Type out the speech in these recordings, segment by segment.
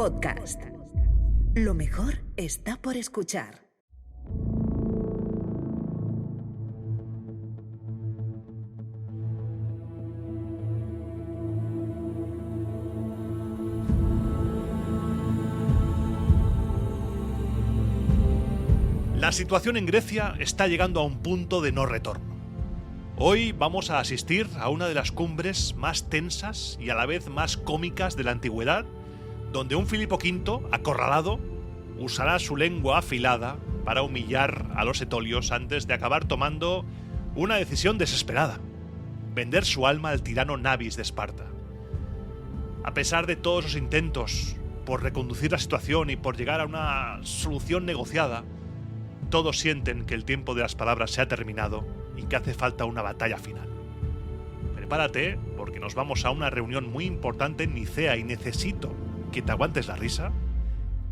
Podcast. Lo mejor está por escuchar. La situación en Grecia está llegando a un punto de no retorno. Hoy vamos a asistir a una de las cumbres más tensas y a la vez más cómicas de la antigüedad, donde un Filipo V, acorralado, usará su lengua afilada para humillar a los etolios antes de acabar tomando una decisión desesperada: vender su alma al tirano Nabis de Esparta. A pesar de todos los intentos por reconducir la situación y por llegar a una solución negociada, todos sienten que el tiempo de las palabras se ha terminado y que hace falta una batalla final. Prepárate, porque nos vamos a una reunión muy importante en Nicea y necesito que te aguantes la risa,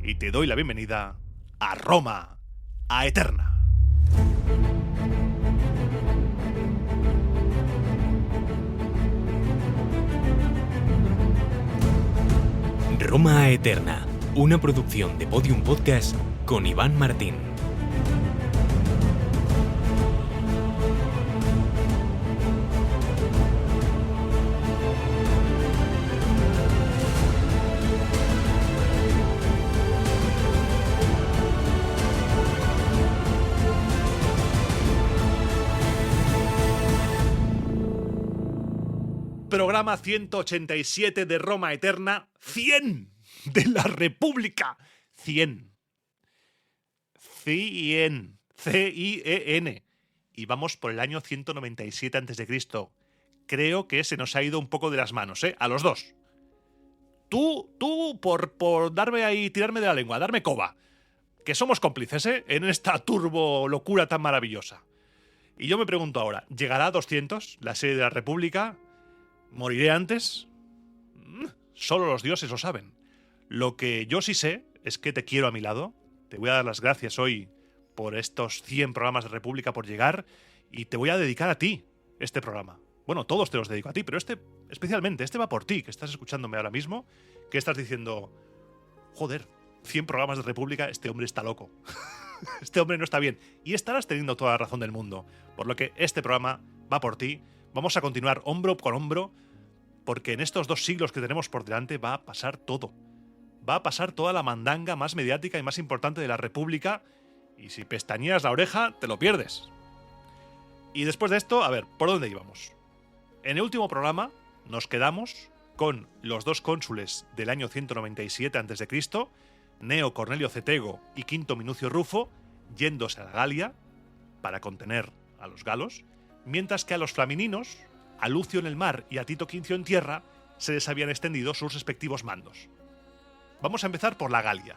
y te doy la bienvenida a Roma Aeterna. Roma Aeterna, una producción de Podium Podcast con Iván Martín. Programa 187 de Roma Eterna, 100 de la República, 100. 100, C-I-E-N. Y vamos por el año 197 a.C. Creo que se nos ha ido un poco de las manos, a los dos. Tú por darme ahí, tirarme de la lengua, darme coba. Que somos cómplices, en esta turbo locura tan maravillosa. Y yo me pregunto ahora, ¿llegará a 200 la serie de la República? ¿Moriré antes? Solo los dioses lo saben. Lo que yo sí sé es que te quiero a mi lado. Te voy a dar las gracias hoy por estos 100 programas de República, por llegar, y te voy a dedicar a ti este programa. Bueno, todos te los dedico a ti, pero especialmente, este va por ti, que estás escuchándome ahora mismo, que estás diciendo, joder, 100 programas de República, este hombre está loco. Este hombre no está bien. Y estarás teniendo toda la razón del mundo. Por lo que este programa va por ti. Vamos a continuar hombro con hombro, porque en estos 2 siglos que tenemos por delante va a pasar todo. Va a pasar toda la mandanga más mediática y más importante de la República, y si pestañeas la oreja, te lo pierdes. Y después de esto, a ver, ¿por dónde íbamos? En el último programa nos quedamos con los 2 cónsules del año 197 a.C., Neo Cornelio Cetego y Quinto Minucio Rufo, yéndose a la Galia para contener a los galos, mientras que a los flamininos, a Lucio en el mar y a Tito Quincio en tierra, se les habían extendido sus respectivos mandos. Vamos a empezar por la Galia.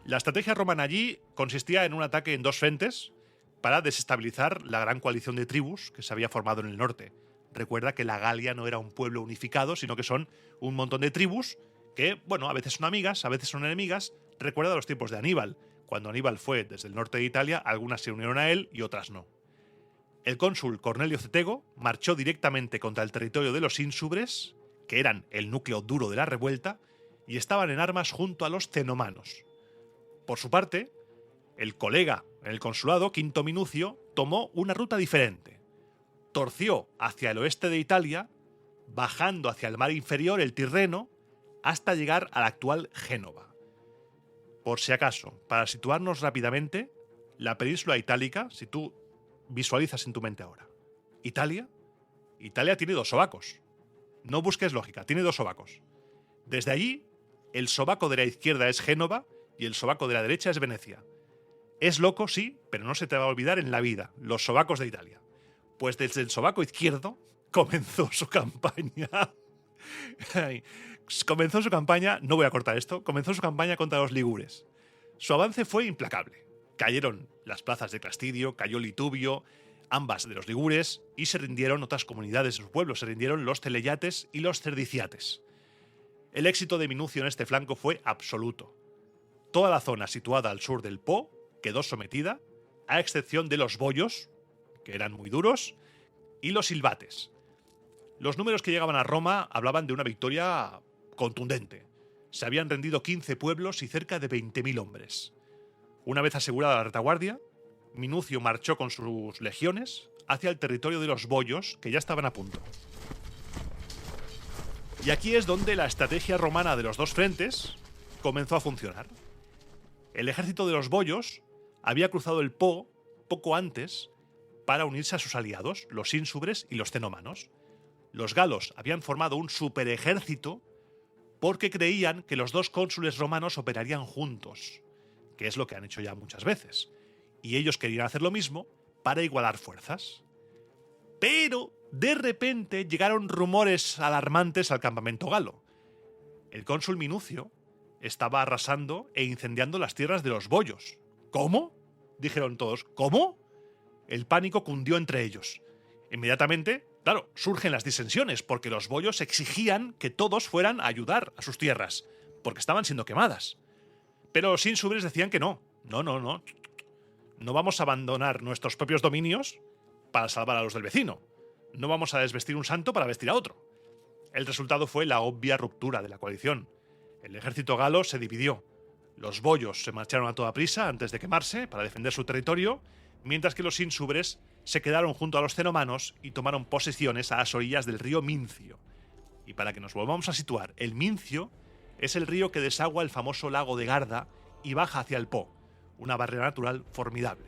La estrategia romana allí consistía en un ataque en 2 frentes para desestabilizar la gran coalición de tribus que se había formado en el norte. Recuerda que la Galia no era un pueblo unificado, sino que son un montón de tribus que, bueno, a veces son amigas, a veces son enemigas. Recuerda los tiempos de Aníbal. Cuando Aníbal fue desde el norte de Italia, algunas se unieron a él y otras no. El cónsul Cornelio Cetego marchó directamente contra el territorio de los ínsubres, que eran el núcleo duro de la revuelta, y estaban en armas junto a los cenomanos. Por su parte, el colega en el consulado, Quinto Minucio, tomó una ruta diferente. Torció hacia el oeste de Italia, bajando hacia el mar inferior, el Tirreno, hasta llegar a la actual Génova. Por si acaso, para situarnos rápidamente, la península itálica, si tú visualizas en tu mente ahora, Italia tiene 2 sobacos. No busques lógica, tiene 2 sobacos. Desde allí, el sobaco de la izquierda es Génova y el sobaco de la derecha es Venecia. Es loco, sí, pero no se te va a olvidar en la vida los sobacos de Italia. Pues desde el sobaco izquierdo comenzó su campaña. No voy a cortar esto, comenzó su campaña contra los ligures. Su avance fue implacable. Cayeron las plazas de Clastidio, cayó Litubio, ambas de los ligures, y se rindieron otras comunidades de su pueblo, se rindieron los teleyates y los cerdiciates. El éxito de Minucio en este flanco fue absoluto. Toda la zona situada al sur del Po quedó sometida, a excepción de los boyos, que eran muy duros, y los silbates. Los números que llegaban a Roma hablaban de una victoria contundente. Se habían rendido 15 pueblos y cerca de 20.000 hombres. Una vez asegurada la retaguardia, Minucio marchó con sus legiones hacia el territorio de los boyos, que ya estaban a punto. Y aquí es donde la estrategia romana de los dos frentes comenzó a funcionar. El ejército de los boyos había cruzado el Po poco antes para unirse a sus aliados, los ínsubres y los cenomanos. Los galos habían formado un superejército porque creían que los dos cónsules romanos operarían juntos, que es lo que han hecho ya muchas veces. Y ellos querían hacer lo mismo para igualar fuerzas. Pero, de repente, llegaron rumores alarmantes al campamento galo. El cónsul Minucio estaba arrasando e incendiando las tierras de los boyos. ¿Cómo?, dijeron todos. ¿Cómo? El pánico cundió entre ellos. Inmediatamente, claro, surgen las disensiones, porque los boyos exigían que todos fueran a ayudar a sus tierras, porque estaban siendo quemadas. Pero los ínsubres decían que no. No vamos a abandonar nuestros propios dominios para salvar a los del vecino. No vamos a desvestir un santo para vestir a otro. El resultado fue la obvia ruptura de la coalición. El ejército galo se dividió. Los boyos se marcharon a toda prisa antes de quemarse para defender su territorio, mientras que los ínsubres se quedaron junto a los cenomanos y tomaron posiciones a las orillas del río Mincio. Y para que nos volvamos a situar, el Mincio es el río que desagua el famoso lago de Garda y baja hacia el Po, una barrera natural formidable.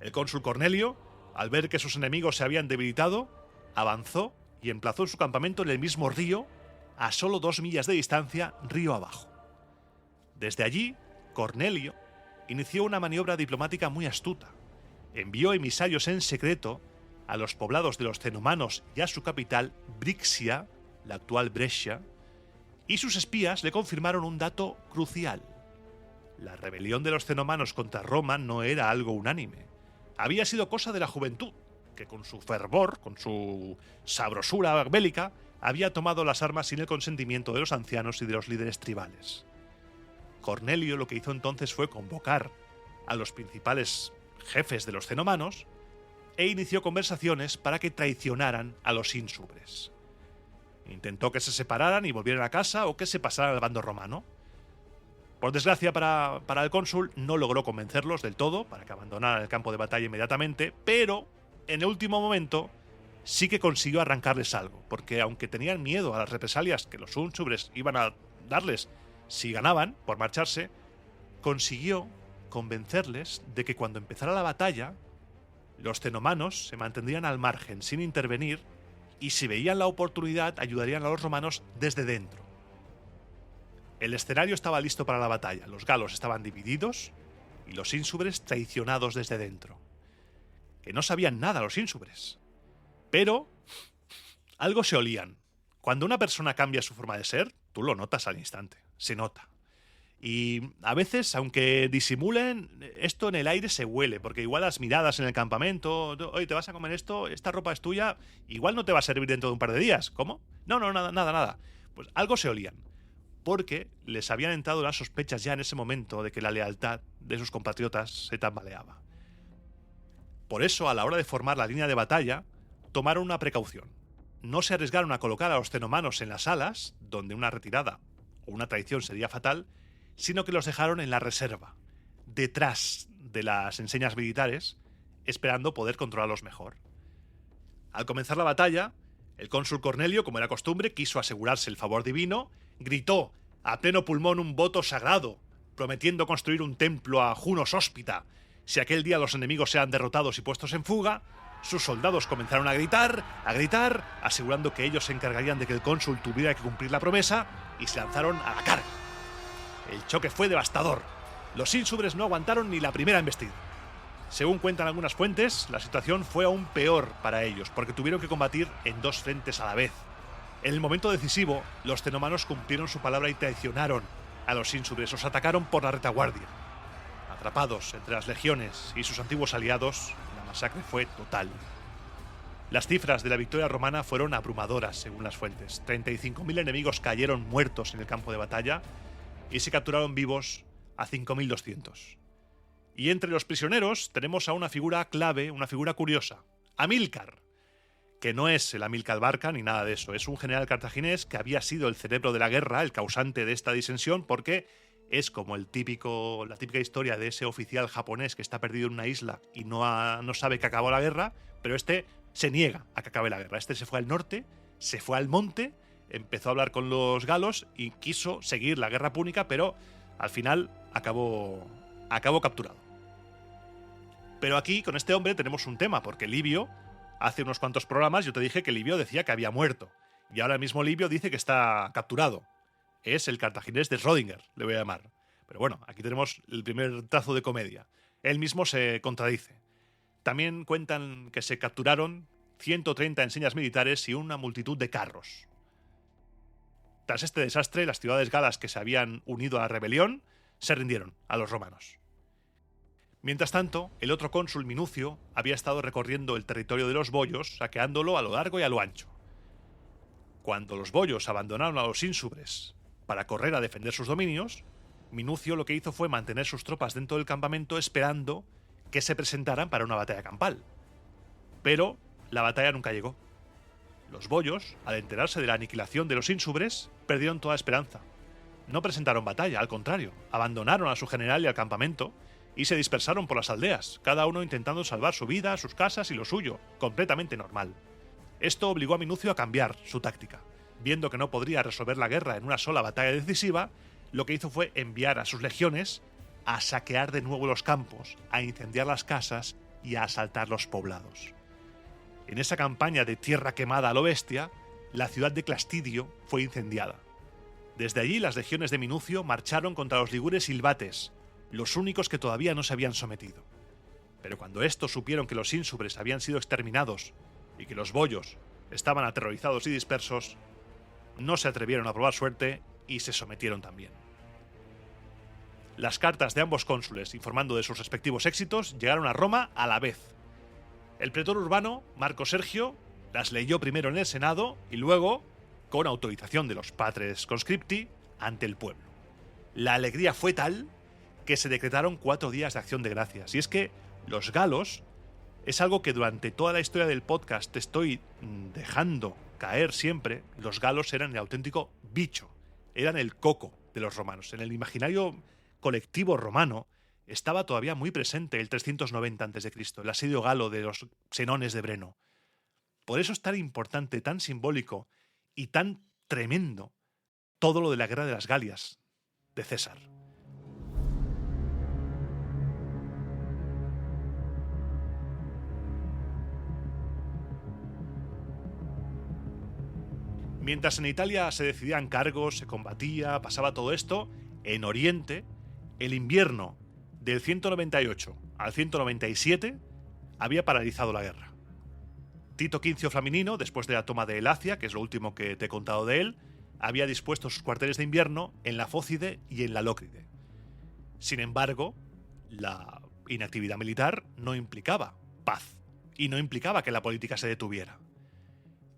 El cónsul Cornelio, al ver que sus enemigos se habían debilitado, avanzó y emplazó su campamento en el mismo río, a solo 2 millas de distancia, río abajo. Desde allí, Cornelio inició una maniobra diplomática muy astuta. Envió emisarios en secreto a los poblados de los cenomanos y a su capital, Brixia, la actual Brescia, y sus espías le confirmaron un dato crucial. La rebelión de los cenomanos contra Roma no era algo unánime. Había sido cosa de la juventud, que con su fervor, con su sabrosura bélica, había tomado las armas sin el consentimiento de los ancianos y de los líderes tribales. Cornelio lo que hizo entonces fue convocar a los principales jefes de los cenomanos e inició conversaciones para que traicionaran a los ínsubres. Intentó que se separaran y volvieran a casa o que se pasaran al bando romano. Por desgracia para el cónsul, no logró convencerlos del todo para que abandonaran el campo de batalla inmediatamente, pero en el último momento sí que consiguió arrancarles algo, porque aunque tenían miedo a las represalias que los ínsubres iban a darles si ganaban por marcharse, consiguió convencerles de que cuando empezara la batalla, los cenomanos se mantendrían al margen sin intervenir y si veían la oportunidad ayudarían a los romanos desde dentro. El escenario estaba listo para la batalla, los galos estaban divididos y los ínsubres traicionados desde dentro. Que no sabían nada los ínsubres. Pero algo se olían. Cuando una persona cambia su forma de ser, tú lo notas al instante, se nota. Y a veces, aunque disimulen, esto en el aire se huele, porque igual las miradas en el campamento, oye, ¿te vas a comer esto? ¿Esta ropa es tuya? Igual no te va a servir dentro de un par de días. ¿Cómo? No, nada. Pues algo se olían, porque les habían entrado las sospechas ya en ese momento de que la lealtad de sus compatriotas se tambaleaba. Por eso, a la hora de formar la línea de batalla, tomaron una precaución. No se arriesgaron a colocar a los cenomanos en las alas, donde una retirada o una traición sería fatal, sino que los dejaron en la reserva, detrás de las enseñas militares, esperando poder controlarlos mejor. Al comenzar la batalla, el cónsul Cornelio, como era costumbre, quiso asegurarse el favor divino, gritó a pleno pulmón un voto sagrado, prometiendo construir un templo a Juno Sóspita. Si aquel día los enemigos sean derrotados y puestos en fuga, sus soldados comenzaron a gritar, asegurando que ellos se encargarían de que el cónsul tuviera que cumplir la promesa, y se lanzaron a la carga. El choque fue devastador. Los ínsubres no aguantaron ni la primera embestida. Según cuentan algunas fuentes, la situación fue aún peor para ellos, porque tuvieron que combatir en 2 frentes a la vez. En el momento decisivo, los cenomanos cumplieron su palabra y traicionaron a los ínsubres, los atacaron por la retaguardia. Atrapados entre las legiones y sus antiguos aliados, la masacre fue total. Las cifras de la victoria romana fueron abrumadoras, según las fuentes. 35.000 enemigos cayeron muertos en el campo de batalla y se capturaron vivos a 5.200. Y entre los prisioneros tenemos a una figura clave, una figura curiosa, Amílcar, que no es el Amílcar Barca ni nada de eso. Es un general cartaginés que había sido el cerebro de la guerra, el causante de esta disensión, porque es como la típica historia de ese oficial japonés que está perdido en una isla y no sabe que acabó la guerra, pero este se niega a que acabe la guerra. Este se fue al norte, se fue al monte, empezó a hablar con los galos y quiso seguir la guerra púnica, pero al final acabó capturado. Pero aquí, con este hombre, tenemos un tema, porque Livio, hace unos cuantos programas, yo te dije que Livio decía que había muerto. Y ahora mismo Livio dice que está capturado. Es el cartaginés de Schrödinger, le voy a llamar. Pero bueno, aquí tenemos el primer trazo de comedia. Él mismo se contradice. También cuentan que se capturaron 130 enseñas militares y una multitud de carros. Tras este desastre, las ciudades galas que se habían unido a la rebelión se rindieron a los romanos. Mientras tanto, el otro cónsul Minucio había estado recorriendo el territorio de los boyos, saqueándolo a lo largo y a lo ancho. Cuando los boyos abandonaron a los ínsubres para correr a defender sus dominios, Minucio lo que hizo fue mantener sus tropas dentro del campamento esperando que se presentaran para una batalla campal. Pero la batalla nunca llegó. Los boyos, al enterarse de la aniquilación de los ínsubres, perdieron toda esperanza. No presentaron batalla, al contrario, abandonaron a su general y al campamento y se dispersaron por las aldeas, cada uno intentando salvar su vida, sus casas y lo suyo, completamente normal. Esto obligó a Minucio a cambiar su táctica. Viendo que no podría resolver la guerra en una sola batalla decisiva, lo que hizo fue enviar a sus legiones a saquear de nuevo los campos, a incendiar las casas y a asaltar los poblados. En esa campaña de tierra quemada a lo bestia, la ciudad de Clastidio fue incendiada. Desde allí las legiones de Minucio marcharon contra los ligures ilbates, los únicos que todavía no se habían sometido. Pero cuando estos supieron que los ínsubres habían sido exterminados y que los boyos estaban aterrorizados y dispersos, no se atrevieron a probar suerte y se sometieron también. Las cartas de ambos cónsules informando de sus respectivos éxitos llegaron a Roma a la vez. El pretor urbano, Marco Sergio, las leyó primero en el Senado y luego, con autorización de los patres conscripti, ante el pueblo. La alegría fue tal que se decretaron 4 días de acción de gracias. Y es que los galos es algo que durante toda la historia del podcast te estoy dejando caer siempre. Los galos eran el auténtico bicho, eran el coco de los romanos. En el imaginario colectivo romano estaba todavía muy presente el 390 a.C., el asedio galo de los Senones de Breno. Por eso es tan importante, tan simbólico y tan tremendo todo lo de la guerra de las Galias de César. Mientras en Italia se decidían cargos, se combatía, pasaba todo esto, en Oriente, el invierno del 198 al 197 había paralizado la guerra. Tito Quincio Flaminino, después de la toma de Elacia, que es lo último que te he contado de él, había dispuesto sus cuarteles de invierno en la Fócide y en la Lócride. Sin embargo, la inactividad militar no implicaba paz y no implicaba que la política se detuviera.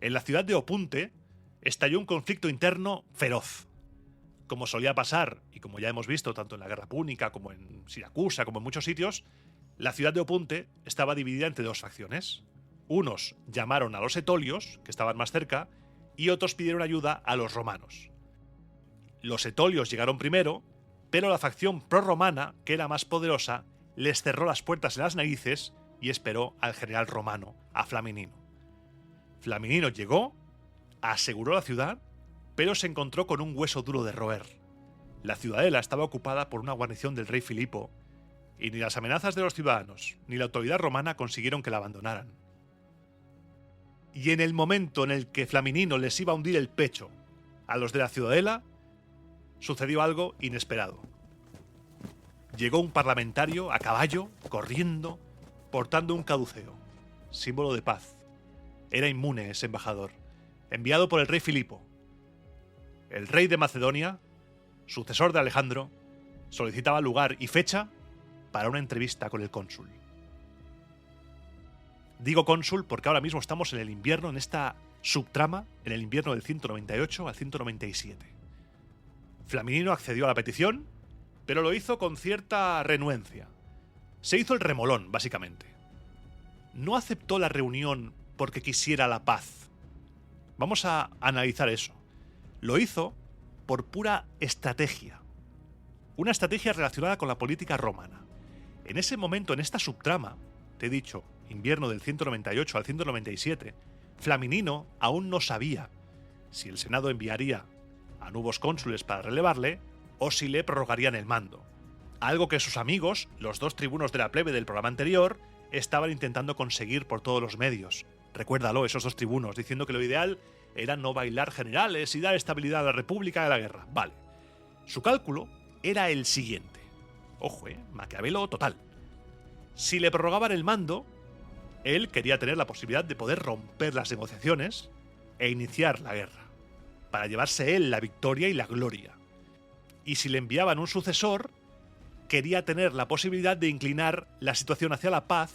En la ciudad de Opunte estalló un conflicto interno feroz. Como solía pasar, y como ya hemos visto tanto en la Guerra Púnica como en Siracusa, como en muchos sitios, la ciudad de Opunte estaba dividida entre 2 facciones. Unos llamaron a los etolios, que estaban más cerca, y otros pidieron ayuda a los romanos. Los etolios llegaron primero, pero la facción prorromana, que era más poderosa, les cerró las puertas en las narices y esperó al general romano, a Flaminino. Flaminino llegó, aseguró la ciudad, pero se encontró con un hueso duro de roer. La ciudadela estaba ocupada por una guarnición del rey Filipo, y ni las amenazas de los ciudadanos ni la autoridad romana consiguieron que la abandonaran. Y en el momento en el que Flaminino les iba a hundir el pecho a los de la ciudadela, sucedió algo inesperado. Llegó un parlamentario a caballo, corriendo, portando un caduceo, símbolo de paz. Era inmune ese embajador, enviado por el rey Filipo. El rey de Macedonia, sucesor de Alejandro, solicitaba lugar y fecha para una entrevista con el cónsul. Digo cónsul porque ahora mismo estamos en el invierno, en esta subtrama, en el invierno del 198 al 197. Flaminino accedió a la petición, pero lo hizo con cierta renuencia. Se hizo el remolón, básicamente. No aceptó la reunión porque quisiera la paz. Vamos a analizar eso. Lo hizo por pura estrategia. Una estrategia relacionada con la política romana. En ese momento, en esta subtrama, te he dicho, invierno del 198 al 197, Flaminino aún no sabía si el Senado enviaría a nuevos cónsules para relevarle o si le prorrogarían el mando. Algo que sus amigos, los 2 tribunos de la plebe del programa anterior, estaban intentando conseguir por todos los medios. Recuérdalo, esos 2 tribunos, diciendo que lo ideal era no bailar generales y dar estabilidad a la República de la guerra. Vale. Su cálculo era el siguiente. Ojo, Maquiavelo total. Si le prorrogaban el mando, él quería tener la posibilidad de poder romper las negociaciones e iniciar la guerra, para llevarse él la victoria y la gloria. Y si le enviaban un sucesor, quería tener la posibilidad de inclinar la situación hacia la paz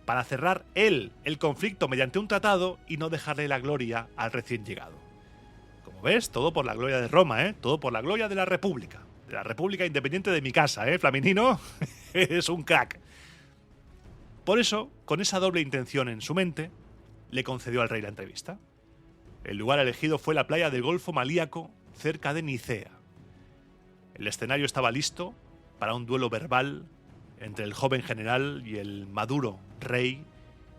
para cerrar él el conflicto mediante un tratado y no dejarle la gloria al recién llegado. Como ves, todo por la gloria de Roma, todo por la gloria de la República independiente de mi casa, Flaminino es un crack. Por eso, con esa doble intención en su mente, le concedió al rey la entrevista. El lugar elegido fue la playa del Golfo Malíaco, cerca de Nicea. El escenario estaba listo para un duelo verbal entre el joven general y el maduro rey,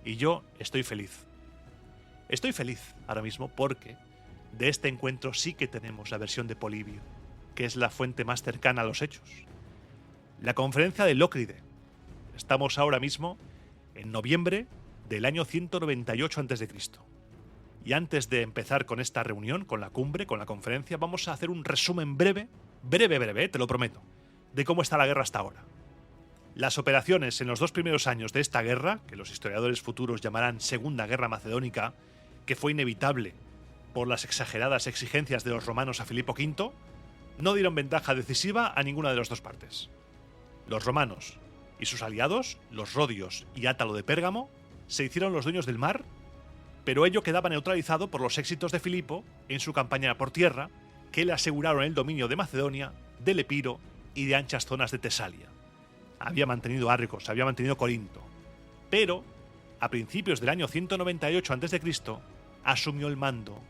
y yo estoy feliz. Estoy feliz ahora mismo porque de este encuentro sí que tenemos la versión de Polibio, que es la fuente más cercana a los hechos. La conferencia de Lócride. Estamos ahora mismo en noviembre del año 198 a.C. Y antes de empezar con esta reunión, con la cumbre, con la conferencia, vamos a hacer un resumen breve, te lo prometo, de cómo está la guerra hasta ahora. Las operaciones en los 2 primeros años de esta guerra, que los historiadores futuros llamarán Segunda Guerra Macedónica, que fue inevitable por las exageradas exigencias de los romanos a Filipo V, no dieron ventaja decisiva a ninguna de las 2 partes. Los romanos y sus aliados, los rodios y Átalo de Pérgamo, se hicieron los dueños del mar, pero ello quedaba neutralizado por los éxitos de Filipo en su campaña por tierra, que le aseguraron el dominio de Macedonia, del Epiro y de anchas zonas de Tesalia. Había mantenido Argos, había mantenido Corinto, pero a principios del año 198 a.C. asumió el mando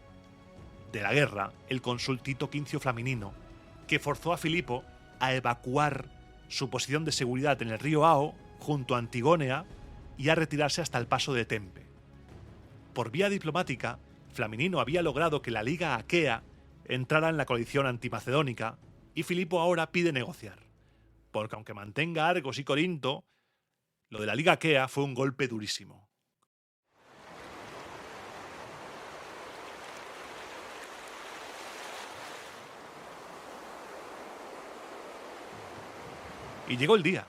de la guerra el cónsul Tito Quincio Flaminino, que forzó a Filipo a evacuar su posición de seguridad en el río Ao, junto a Antigónea, y a retirarse hasta el paso de Tempe. Por vía diplomática, Flaminino había logrado que la Liga Aquea entrara en la coalición antimacedónica, y Filipo ahora pide negociar, porque aunque mantenga Argos y Corinto, lo de la Liga Aquea fue un golpe durísimo. Y llegó el día.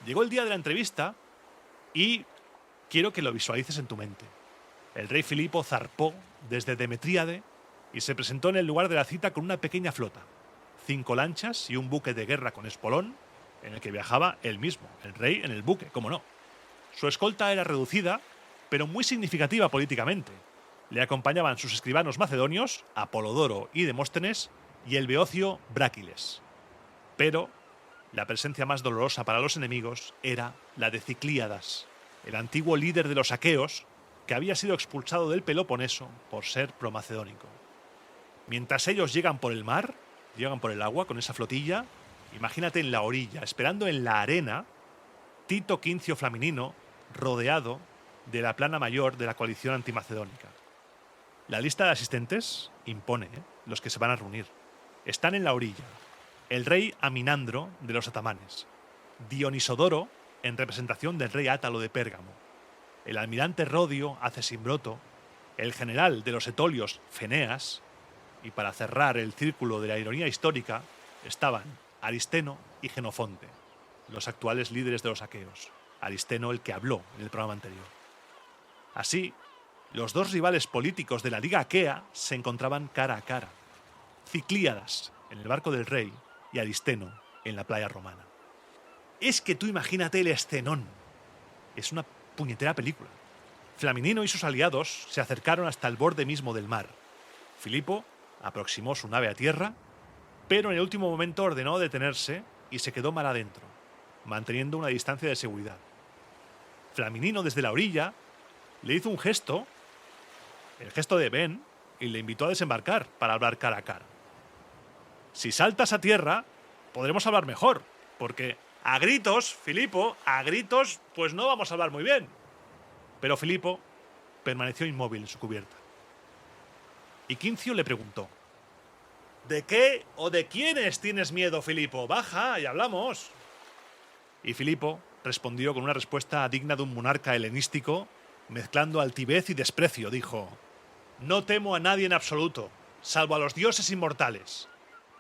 Llegó el día de la entrevista y quiero que lo visualices en tu mente. El rey Filipo zarpó desde Demetríade y se presentó en el lugar de la cita con una pequeña flota, 5 lanchas y un buque de guerra con espolón, en el que viajaba él mismo, el rey en el buque, cómo no. Su escolta era reducida, pero muy significativa políticamente. Le acompañaban sus escribanos macedonios, Apolodoro y Demóstenes, y el beocio Bráquiles. Pero la presencia más dolorosa para los enemigos era la de Ciclíadas, el antiguo líder de los aqueos, que había sido expulsado del Peloponeso por ser promacedónico. Mientras ellos llegan por el mar, llegan por el agua con esa flotilla, imagínate en la orilla, esperando en la arena, Tito Quincio Flaminino, rodeado de la plana mayor de la coalición antimacedónica. La lista de asistentes impone, los que se van a reunir. Están en la orilla el rey Aminandro de los atamanes, Dionisodoro en representación del rey Átalo de Pérgamo, el almirante Rodio Acesimbroto, el general de los etolios Feneas, y para cerrar el círculo de la ironía histórica estaban Aristeno y Genofonte, los actuales líderes de los aqueos, Aristeno el que habló en el programa anterior. Así, los 2 rivales políticos de la Liga Aquea se encontraban cara a cara, Ciclíadas en el barco del rey y Aristeno en la playa romana. Es que tú imagínate el escenón. Es una puñetera película. Flaminino y sus aliados se acercaron hasta el borde mismo del mar. Filipo aproximó su nave a tierra, pero en el último momento ordenó detenerse y se quedó mar adentro, manteniendo una distancia de seguridad. Flaminino desde la orilla le hizo un gesto, el gesto de ven, y le invitó a desembarcar para hablar cara a cara. Si saltas a tierra, podremos hablar mejor, porque a gritos, Filipo, a gritos, pues no vamos a hablar muy bien. Pero Filipo permaneció inmóvil en su cubierta. Y Quincio le preguntó: ¿de qué o de quiénes tienes miedo, Filipo? Baja y hablamos. Y Filipo respondió con una respuesta digna de un monarca helenístico, mezclando altivez y desprecio. Dijo: no temo a nadie en absoluto, salvo a los dioses inmortales,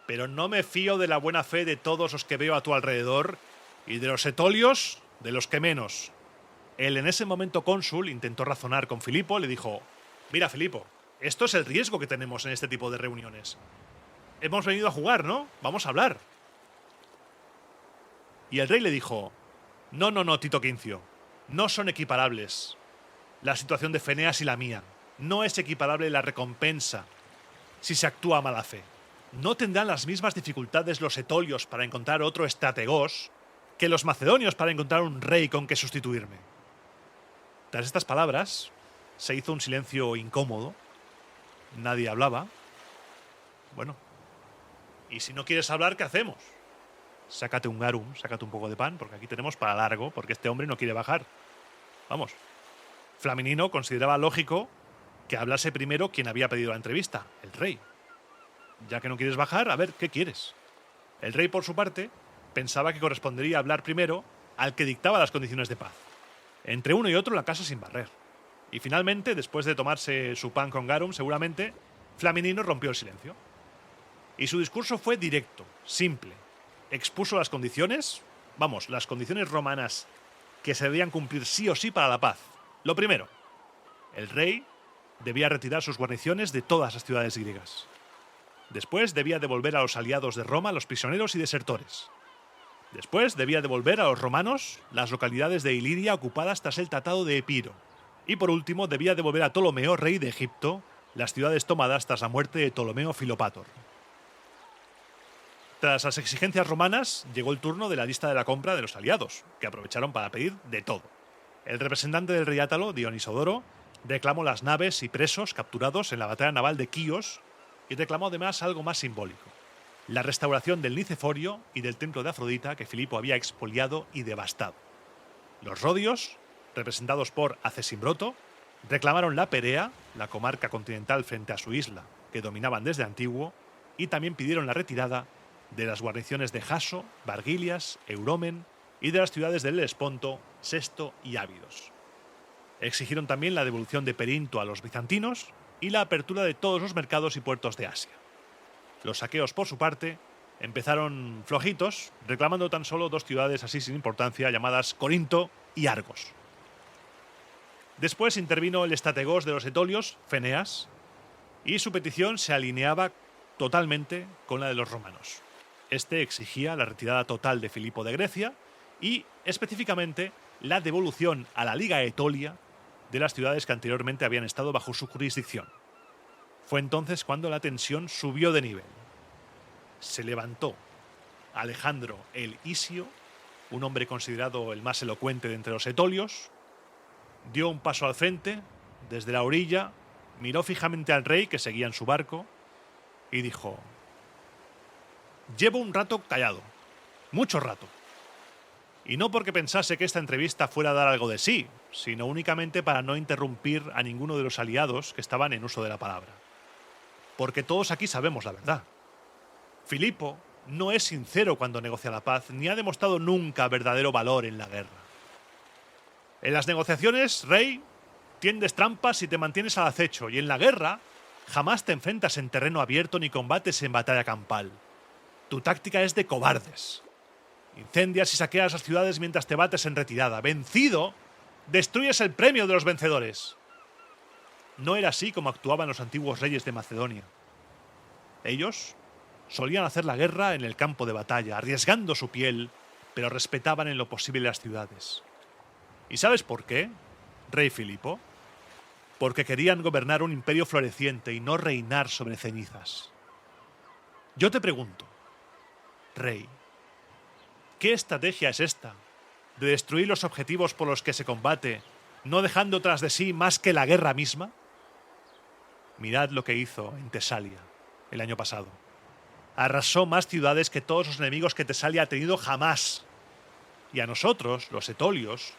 pero no me fío de la buena fe de todos los que veo a tu alrededor, y de los etolios, de los que menos. El en ese momento cónsul intentó razonar con Filipo, le dijo: mira, Filipo, esto es el riesgo que tenemos en este tipo de reuniones. Hemos venido a jugar, ¿no? Vamos a hablar. Y el rey le dijo: no, Tito Quincio, no son equiparables. La situación de Feneas y la mía. No es equiparable la recompensa si se actúa a mala fe. No tendrán las mismas dificultades los etolios para encontrar otro estrategos que los macedonios para encontrar un rey con que sustituirme. Tras estas palabras, se hizo un silencio incómodo. Nadie hablaba. Bueno, y si no quieres hablar, ¿qué hacemos? Sácate un garum, sácate un poco de pan, porque aquí tenemos para largo, porque este hombre no quiere bajar. Vamos. Flaminino consideraba lógico que hablase primero quien había pedido la entrevista, el rey. Ya que no quieres bajar, a ver, ¿qué quieres? El rey, por su parte, pensaba que correspondería hablar primero al que dictaba las condiciones de paz. Entre uno y otro, la casa sin barrer. Y finalmente, después de tomarse su pan con garum, seguramente, Flaminino rompió el silencio. Y su discurso fue directo, simple. Expuso las condiciones, las condiciones romanas que se debían cumplir sí o sí para la paz. Lo primero, el rey debía retirar sus guarniciones de todas las ciudades griegas. Después debía devolver a los aliados de Roma los prisioneros y desertores. Después debía devolver a los romanos las localidades de Iliria ocupadas tras el Tratado de Epiro. Y por último debía devolver a Ptolomeo, rey de Egipto, las ciudades tomadas tras la muerte de Ptolomeo Filopator. Tras las exigencias romanas, llegó el turno de la lista de la compra de los aliados, que aprovecharon para pedir de todo. El representante del rey átalo, Dionisodoro, reclamó las naves y presos capturados en la batalla naval de Quíos y reclamó además algo más simbólico: la restauración del Niceforio y del templo de Afrodita que Filipo había expoliado y devastado. Los rodios, representados por Acesimbroto, reclamaron la Perea, la comarca continental frente a su isla, que dominaban desde antiguo, y también pidieron la retirada de las guarniciones de Jaso, Vargilias, Euromen y de las ciudades del Helesponto, Sesto y Ábidos. Exigieron también la devolución de Perinto a los bizantinos y la apertura de todos los mercados y puertos de Asia. Los saqueos, por su parte, empezaron flojitos, reclamando tan solo dos ciudades así sin importancia llamadas Corinto y Argos. Después intervino el estrategos de los etolios, Feneas, y su petición se alineaba totalmente con la de los romanos. Este exigía la retirada total de Filipo de Grecia y, específicamente, la devolución a la Liga Etolia de las ciudades que anteriormente habían estado bajo su jurisdicción. Fue entonces cuando la tensión subió de nivel. Se levantó Alejandro el Isio, un hombre considerado el más elocuente de entre los etolios, dio un paso al frente, desde la orilla, miró fijamente al rey que seguía en su barco y dijo: llevo un rato callado, mucho rato. Y no porque pensase que esta entrevista fuera a dar algo de sí, sino únicamente para no interrumpir a ninguno de los aliados que estaban en uso de la palabra. Porque todos aquí sabemos la verdad. Filipo no es sincero cuando negocia la paz, ni ha demostrado nunca verdadero valor en la guerra. En las negociaciones, rey, tiendes trampas y te mantienes al acecho, y en la guerra jamás te enfrentas en terreno abierto ni combates en batalla campal. Tu táctica es de cobardes. Incendias y saqueas las ciudades mientras te bates en retirada. Vencido, destruyes el premio de los vencedores. No era así como actuaban los antiguos reyes de Macedonia. Ellos solían hacer la guerra en el campo de batalla, arriesgando su piel, pero respetaban en lo posible las ciudades. ¿Y sabes por qué, rey Filipo? Porque querían gobernar un imperio floreciente y no reinar sobre cenizas. Yo te pregunto, rey, ¿qué estrategia es esta de destruir los objetivos por los que se combate, no dejando tras de sí más que la guerra misma? Mirad lo que hizo en Tesalia el año pasado. Arrasó más ciudades que todos los enemigos que Tesalia ha tenido jamás. Y a nosotros, los etolios,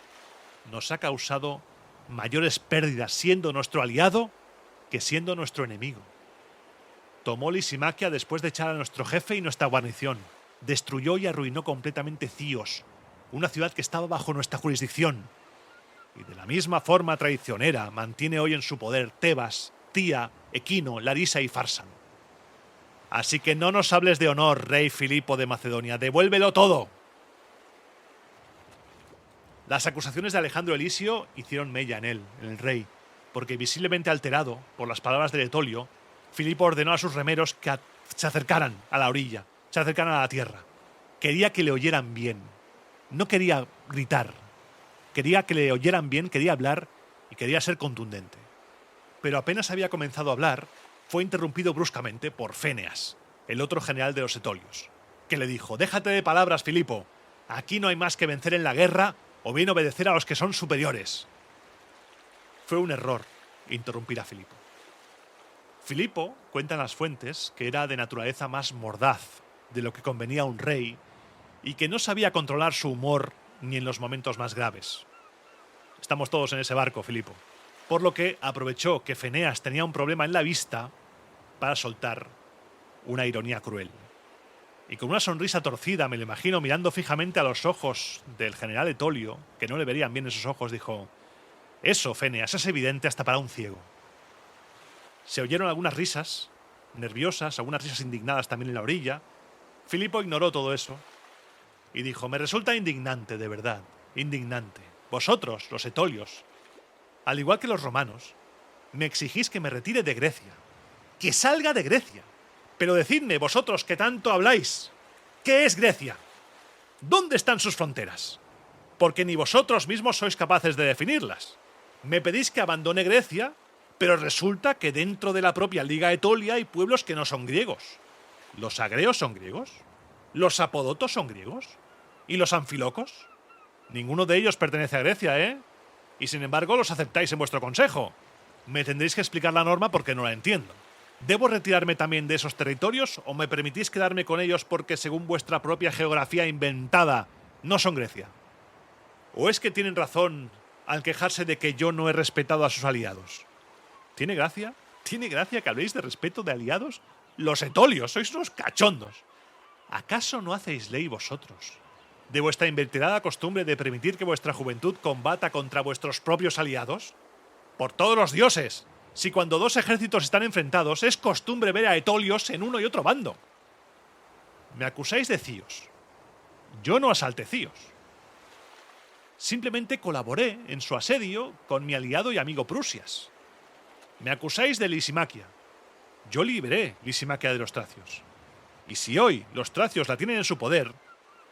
nos ha causado mayores pérdidas siendo nuestro aliado que siendo nuestro enemigo. Tomó Lisimaquia después de echar a nuestro jefe y nuestra guarnición. Destruyó y arruinó completamente Cíos, una ciudad que estaba bajo nuestra jurisdicción. Y de la misma forma traicionera mantiene hoy en su poder Tebas, Tía, Equino, Larisa y Farsan. Así que no nos hables de honor, rey Filipo de Macedonia, devuélvelo todo. Las acusaciones de Alejandro Elisio hicieron mella en él, en el rey, porque visiblemente alterado por las palabras del etolio, Filipo ordenó a sus remeros que se acercaran a la orilla, se acercaran a la tierra. Quería que le oyeran bien, no quería gritar, quería que le oyeran bien, quería hablar y quería ser contundente. Pero apenas había comenzado a hablar, fue interrumpido bruscamente por Féneas, el otro general de los etolios, que le dijo: «Déjate de palabras, Filipo. Aquí no hay más que vencer en la guerra o bien obedecer a los que son superiores». Fue un error interrumpir a Filipo. Filipo, cuentan las fuentes, que era de naturaleza más mordaz de lo que convenía a un rey y que no sabía controlar su humor ni en los momentos más graves. Estamos todos en ese barco, Filipo. Por lo que aprovechó que Féneas tenía un problema en la vista para soltar una ironía cruel. Y con una sonrisa torcida, me lo imagino, mirando fijamente a los ojos del general Etolio, que no le verían bien esos ojos, dijo: «Eso, Féneas, es evidente hasta para un ciego». Se oyeron algunas risas nerviosas, algunas risas indignadas también en la orilla. Filipo ignoró todo eso y dijo: «Me resulta indignante, de verdad, indignante. Vosotros, los etolios, al igual que los romanos, me exigís que me retire de Grecia, que salga de Grecia. Pero decidme, vosotros que tanto habláis, ¿qué es Grecia? ¿Dónde están sus fronteras? Porque ni vosotros mismos sois capaces de definirlas. Me pedís que abandone Grecia, pero resulta que dentro de la propia Liga Etolia hay pueblos que no son griegos. ¿Los agreos son griegos? ¿Los apodotos son griegos? ¿Y los anfilocos? Ninguno de ellos pertenece a Grecia, ¿eh? Y sin embargo los aceptáis en vuestro consejo. Me tendréis que explicar la norma porque no la entiendo. ¿Debo retirarme también de esos territorios o me permitís quedarme con ellos porque según vuestra propia geografía inventada no son Grecia? ¿O es que tienen razón al quejarse de que yo no he respetado a sus aliados? ¿Tiene gracia? ¿Tiene gracia que habléis de respeto de aliados? Los etolios, sois unos cachondos. ¿Acaso no hacéis ley vosotros de vuestra inveterada costumbre de permitir que vuestra juventud combata contra vuestros propios aliados? Por todos los dioses, si cuando dos ejércitos están enfrentados es costumbre ver a etolios en uno y otro bando. Me acusáis de Cíos. Yo no asalté Cíos. Simplemente colaboré en su asedio con mi aliado y amigo Prusias. Me acusáis de Lisimaquia. Yo liberé Lisimaquia de los tracios. Y si hoy los tracios la tienen en su poder,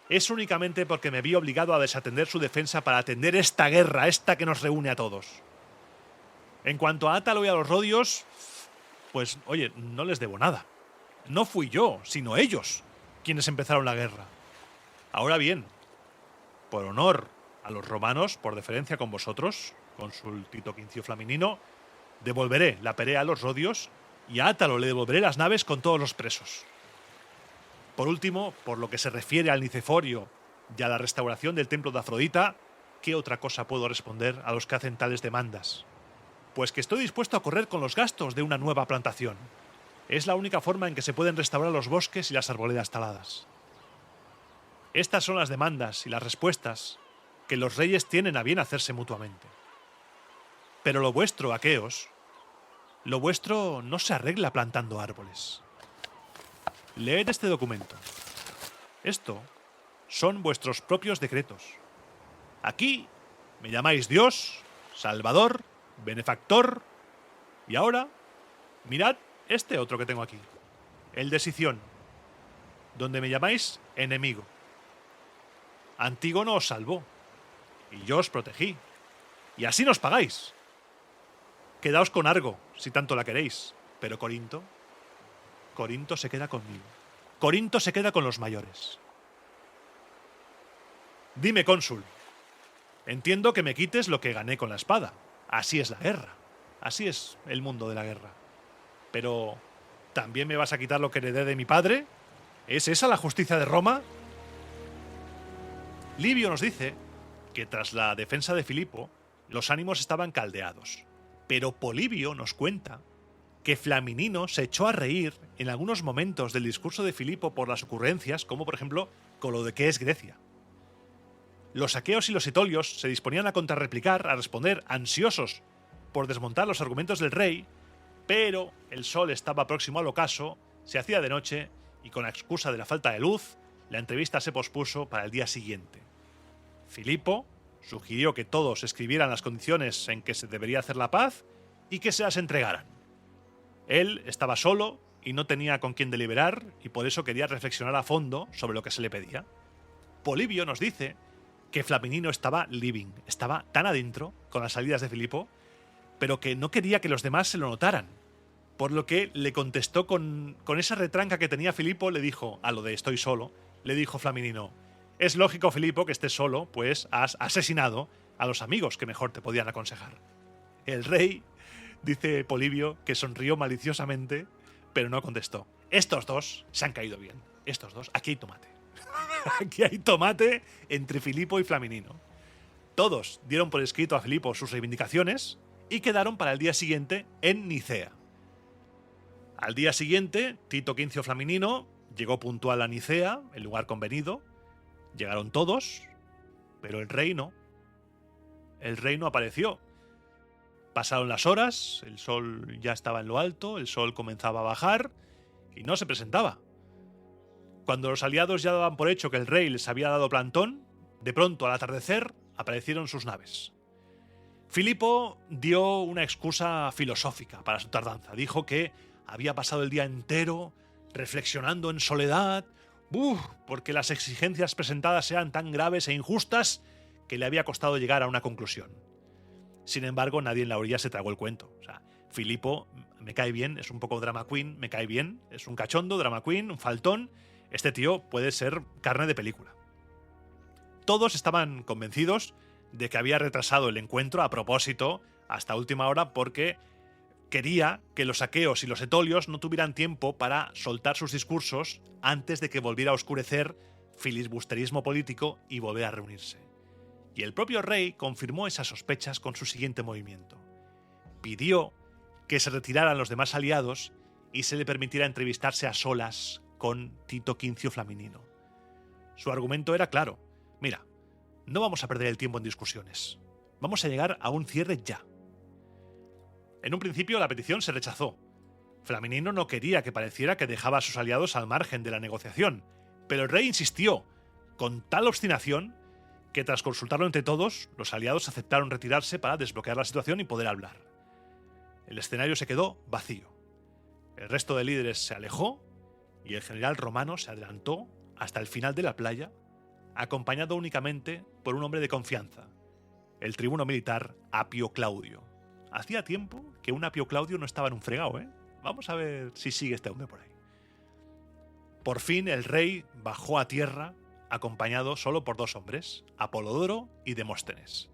es únicamente porque me vi obligado a desatender su defensa para atender esta guerra, esta que nos reúne a todos. En cuanto a Átalo y a los rodios, pues, oye, no les debo nada. No fui yo, sino ellos quienes empezaron la guerra. Ahora bien, por honor a los romanos, por deferencia con vosotros, cónsul Tito Quincio Flaminino, devolveré la pelea a los rodios y a Átalo le devolveré las naves con todos los presos. Por último, por lo que se refiere al Niceforio y a la restauración del templo de Afrodita, ¿qué otra cosa puedo responder a los que hacen tales demandas? Pues que estoy dispuesto a correr con los gastos de una nueva plantación. Es la única forma en que se pueden restaurar los bosques y las arboledas taladas. Estas son las demandas y las respuestas que los reyes tienen a bien hacerse mutuamente. Pero lo vuestro, aqueos, lo vuestro no se arregla plantando árboles. Leed este documento. Esto son vuestros propios decretos. Aquí me llamáis Dios, Salvador, Benefactor, y ahora mirad este otro que tengo aquí, el de Sición, donde me llamáis enemigo. Antígono os salvó, y yo os protegí, y así nos pagáis. Quedaos con Argo, si tanto la queréis, pero Corinto se queda conmigo. Corinto se queda con los mayores. Dime, cónsul, Entiendo que me quites lo que gané con la espada. Así es la guerra. Así es el mundo de la guerra. Pero, ¿también me vas a quitar lo que heredé de mi padre? ¿Es esa la justicia de Roma? Livio nos dice que tras la defensa de Filipo, los ánimos estaban caldeados. Pero Polibio nos cuenta que Flaminino se echó a reír en algunos momentos del discurso de Filipo por las ocurrencias, como por ejemplo con lo de qué es Grecia. Los aqueos y los etolios se disponían a contrarreplicar, a responder ansiosos por desmontar los argumentos del rey, pero el sol estaba próximo al ocaso, se hacía de noche y con la excusa de la falta de luz, la entrevista se pospuso para el día siguiente. Filipo sugirió que todos escribieran las condiciones en que se debería hacer la paz y que se las entregaran. Él estaba solo y no tenía con quién deliberar y por eso quería reflexionar a fondo sobre lo que se le pedía. Polibio nos dice que Flaminino estaba living, estaba tan adentro con las salidas de Filipo, pero que no quería que los demás se lo notaran. Por lo que le contestó con esa retranca que tenía Filipo, le dijo, a lo de estoy solo, le dijo Flaminino: es lógico, Filipo, que estés solo, pues has asesinado a los amigos que mejor te podían aconsejar. El rey, dice Polibio, que sonrió maliciosamente, pero no contestó. Estos dos se han caído bien. Estos dos, aquí hay tomate. Aquí hay tomate entre Filipo y Flaminino. Todos dieron por escrito a Filipo sus reivindicaciones y quedaron para el día siguiente en Nicea. Al día siguiente, Tito Quincio Flaminino llegó puntual a Nicea, el lugar convenido. Llegaron todos, pero el rey no. El rey no apareció. Pasaron las horas, el sol ya estaba en lo alto, el sol comenzaba a bajar y no se presentaba. Cuando los aliados ya daban por hecho que el rey les había dado plantón, de pronto al atardecer aparecieron sus naves. Filipo dio una excusa filosófica para su tardanza. Dijo que había pasado el día entero reflexionando en soledad, porque las exigencias presentadas eran tan graves e injustas que le había costado llegar a una conclusión. Sin embargo, nadie en la orilla se tragó el cuento. O sea, Filipo me cae bien, es un poco drama queen, me cae bien, es un cachondo, drama queen, un faltón. Este tío puede ser carne de película. Todos estaban convencidos de que había retrasado el encuentro a propósito hasta última hora porque quería que los aqueos y los etolios no tuvieran tiempo para soltar sus discursos antes de que volviera a oscurecer, filibusterismo político y volver a reunirse. Y el propio rey confirmó esas sospechas con su siguiente movimiento. Pidió que se retiraran los demás aliados y se le permitiera entrevistarse a solas con Tito Quincio Flaminino. Su argumento era claro. Mira, no vamos a perder el tiempo en discusiones. Vamos a llegar a un cierre ya. En un principio la petición se rechazó. Flaminino no quería que pareciera que dejaba a sus aliados al margen de la negociación, pero el rey insistió, con tal obstinación, que tras consultarlo entre todos, los aliados aceptaron retirarse para desbloquear la situación y poder hablar. El escenario se quedó vacío. El resto de líderes se alejó y el general romano se adelantó hasta el final de la playa, acompañado únicamente por un hombre de confianza, el tribuno militar Apio Claudio. Hacía tiempo que un Apio Claudio no estaba en un fregado, ¿eh? Vamos a ver si sigue este hombre por ahí. Por fin el rey bajó a tierra, acompañado solo por dos hombres, Apolodoro y Demóstenes.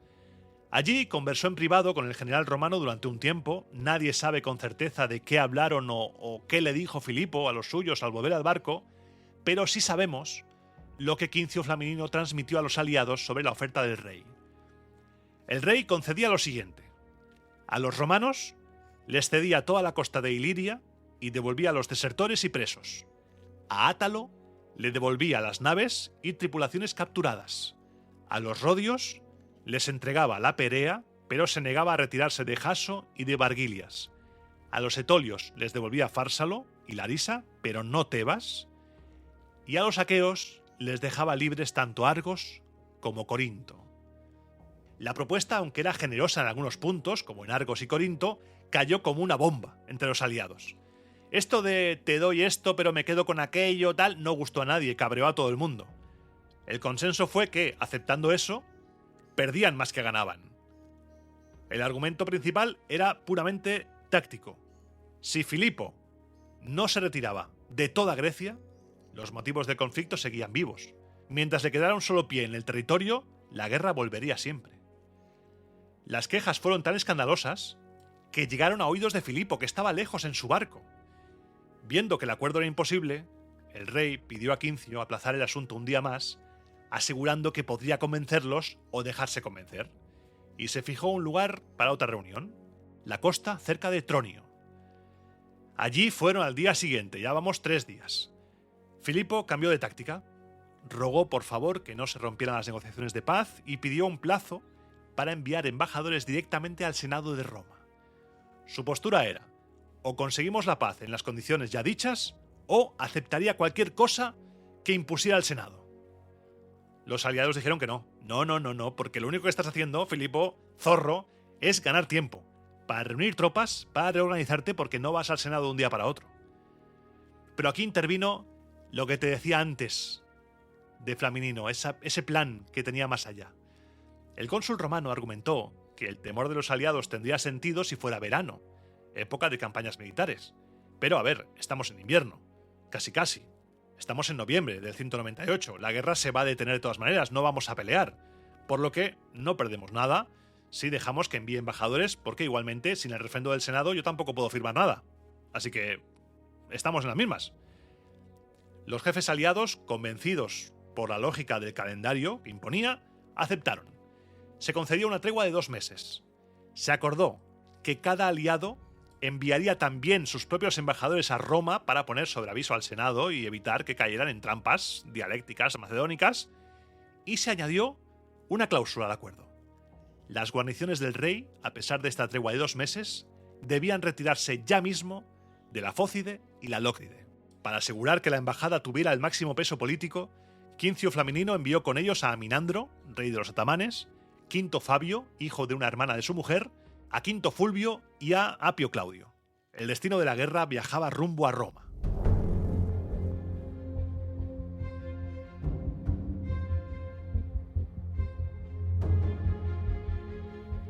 Allí conversó en privado con el general romano durante un tiempo. Nadie sabe con certeza de qué hablaron o qué le dijo Filipo a los suyos al volver al barco, pero sí sabemos lo que Quincio Flaminino transmitió a los aliados sobre la oferta del rey. El rey concedía lo siguiente. A los romanos les cedía toda la costa de Iliria y devolvía a los desertores y presos. A Átalo le devolvía las naves y tripulaciones capturadas. A los rodios les entregaba la Perea, pero se negaba a retirarse de Jaso y de Barguilias. A los etolios les devolvía Fársalo y Larisa, pero no Tebas. Y a los aqueos les dejaba libres tanto Argos como Corinto. La propuesta, aunque era generosa en algunos puntos, como en Argos y Corinto, cayó como una bomba entre los aliados. Esto de te doy esto pero me quedo con aquello tal no gustó a nadie, cabreó a todo el mundo. El consenso fue que, aceptando eso, perdían más que ganaban. El argumento principal era puramente táctico. Si Filipo no se retiraba de toda Grecia, los motivos del conflicto seguían vivos. Mientras le quedara un solo pie en el territorio, la guerra volvería siempre. Las quejas fueron tan escandalosas que llegaron a oídos de Filipo, que estaba lejos en su barco. Viendo que el acuerdo era imposible, el rey pidió a Quincio aplazar el asunto un día más, asegurando que podría convencerlos o dejarse convencer, y se fijó un lugar para otra reunión, la costa cerca de Tronio. Allí fueron al día siguiente, ya vamos 3 días. Filipo cambió de táctica, rogó por favor que no se rompieran las negociaciones de paz y pidió un plazo para enviar embajadores directamente al Senado de Roma. Su postura era: o conseguimos la paz en las condiciones ya dichas, o aceptaría cualquier cosa que impusiera el Senado. Los aliados dijeron que no, porque lo único que estás haciendo, Filipo, zorro, es ganar tiempo, para reunir tropas, para reorganizarte, porque no vas al Senado de un día para otro. Pero aquí intervino lo que te decía antes de Flaminino, ese plan que tenía más allá. El cónsul romano argumentó que el temor de los aliados tendría sentido si fuera verano, época de campañas militares. Pero a ver, estamos en invierno, casi. Estamos en noviembre del 198, la guerra se va a detener de todas maneras, no vamos a pelear. Por lo que no perdemos nada si dejamos que envíe embajadores, porque igualmente sin el refrendo del Senado yo tampoco puedo firmar nada. Así que estamos en las mismas. Los jefes aliados, convencidos por la lógica del calendario que imponía, aceptaron. Se concedió una tregua de 2 meses. Se acordó que cada aliado enviaría también sus propios embajadores a Roma para poner sobre aviso al Senado y evitar que cayeran en trampas dialécticas macedónicas, y se añadió una cláusula al acuerdo. Las guarniciones del rey, a pesar de esta tregua de 2 meses, debían retirarse ya mismo de la Fócide y la Lócride. Para asegurar que la embajada tuviera el máximo peso político, Quincio Flaminino envió con ellos a Aminandro, rey de los atamanes, Quinto Fabio, hijo de una hermana de su mujer, a Quinto Fulvio y a Apio Claudio. El destino de la guerra viajaba rumbo a Roma.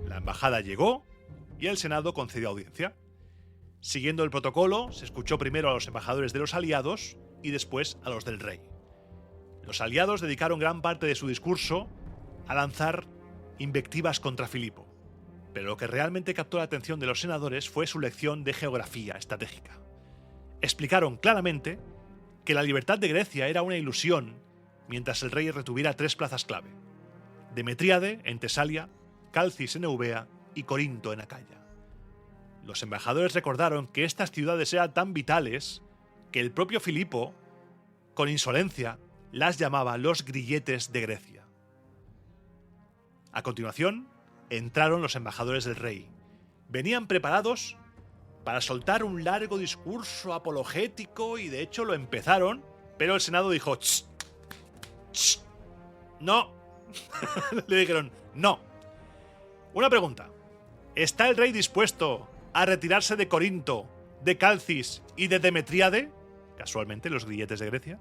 La embajada llegó y el Senado concedió audiencia. Siguiendo el protocolo, se escuchó primero a los embajadores de los aliados y después a los del rey. Los aliados dedicaron gran parte de su discurso a lanzar invectivas contra Filipo, pero lo que realmente captó la atención de los senadores fue su lección de geografía estratégica. Explicaron claramente que la libertad de Grecia era una ilusión mientras el rey retuviera 3 plazas clave: Demetríade en Tesalia, Calcis en Eubea y Corinto en Acaya. Los embajadores recordaron que estas ciudades eran tan vitales que el propio Filipo, con insolencia, las llamaba los grilletes de Grecia. A continuación, entraron los embajadores del rey. Venían preparados para soltar un largo discurso apologético y de hecho lo empezaron, pero el Senado dijo: ¡Ch! ¡Ch! ¡No! Le dijeron: ¡no! Una pregunta. ¿Está el rey dispuesto a retirarse de Corinto, de Calcis y de Demetríade? Casualmente, los grilletes de Grecia.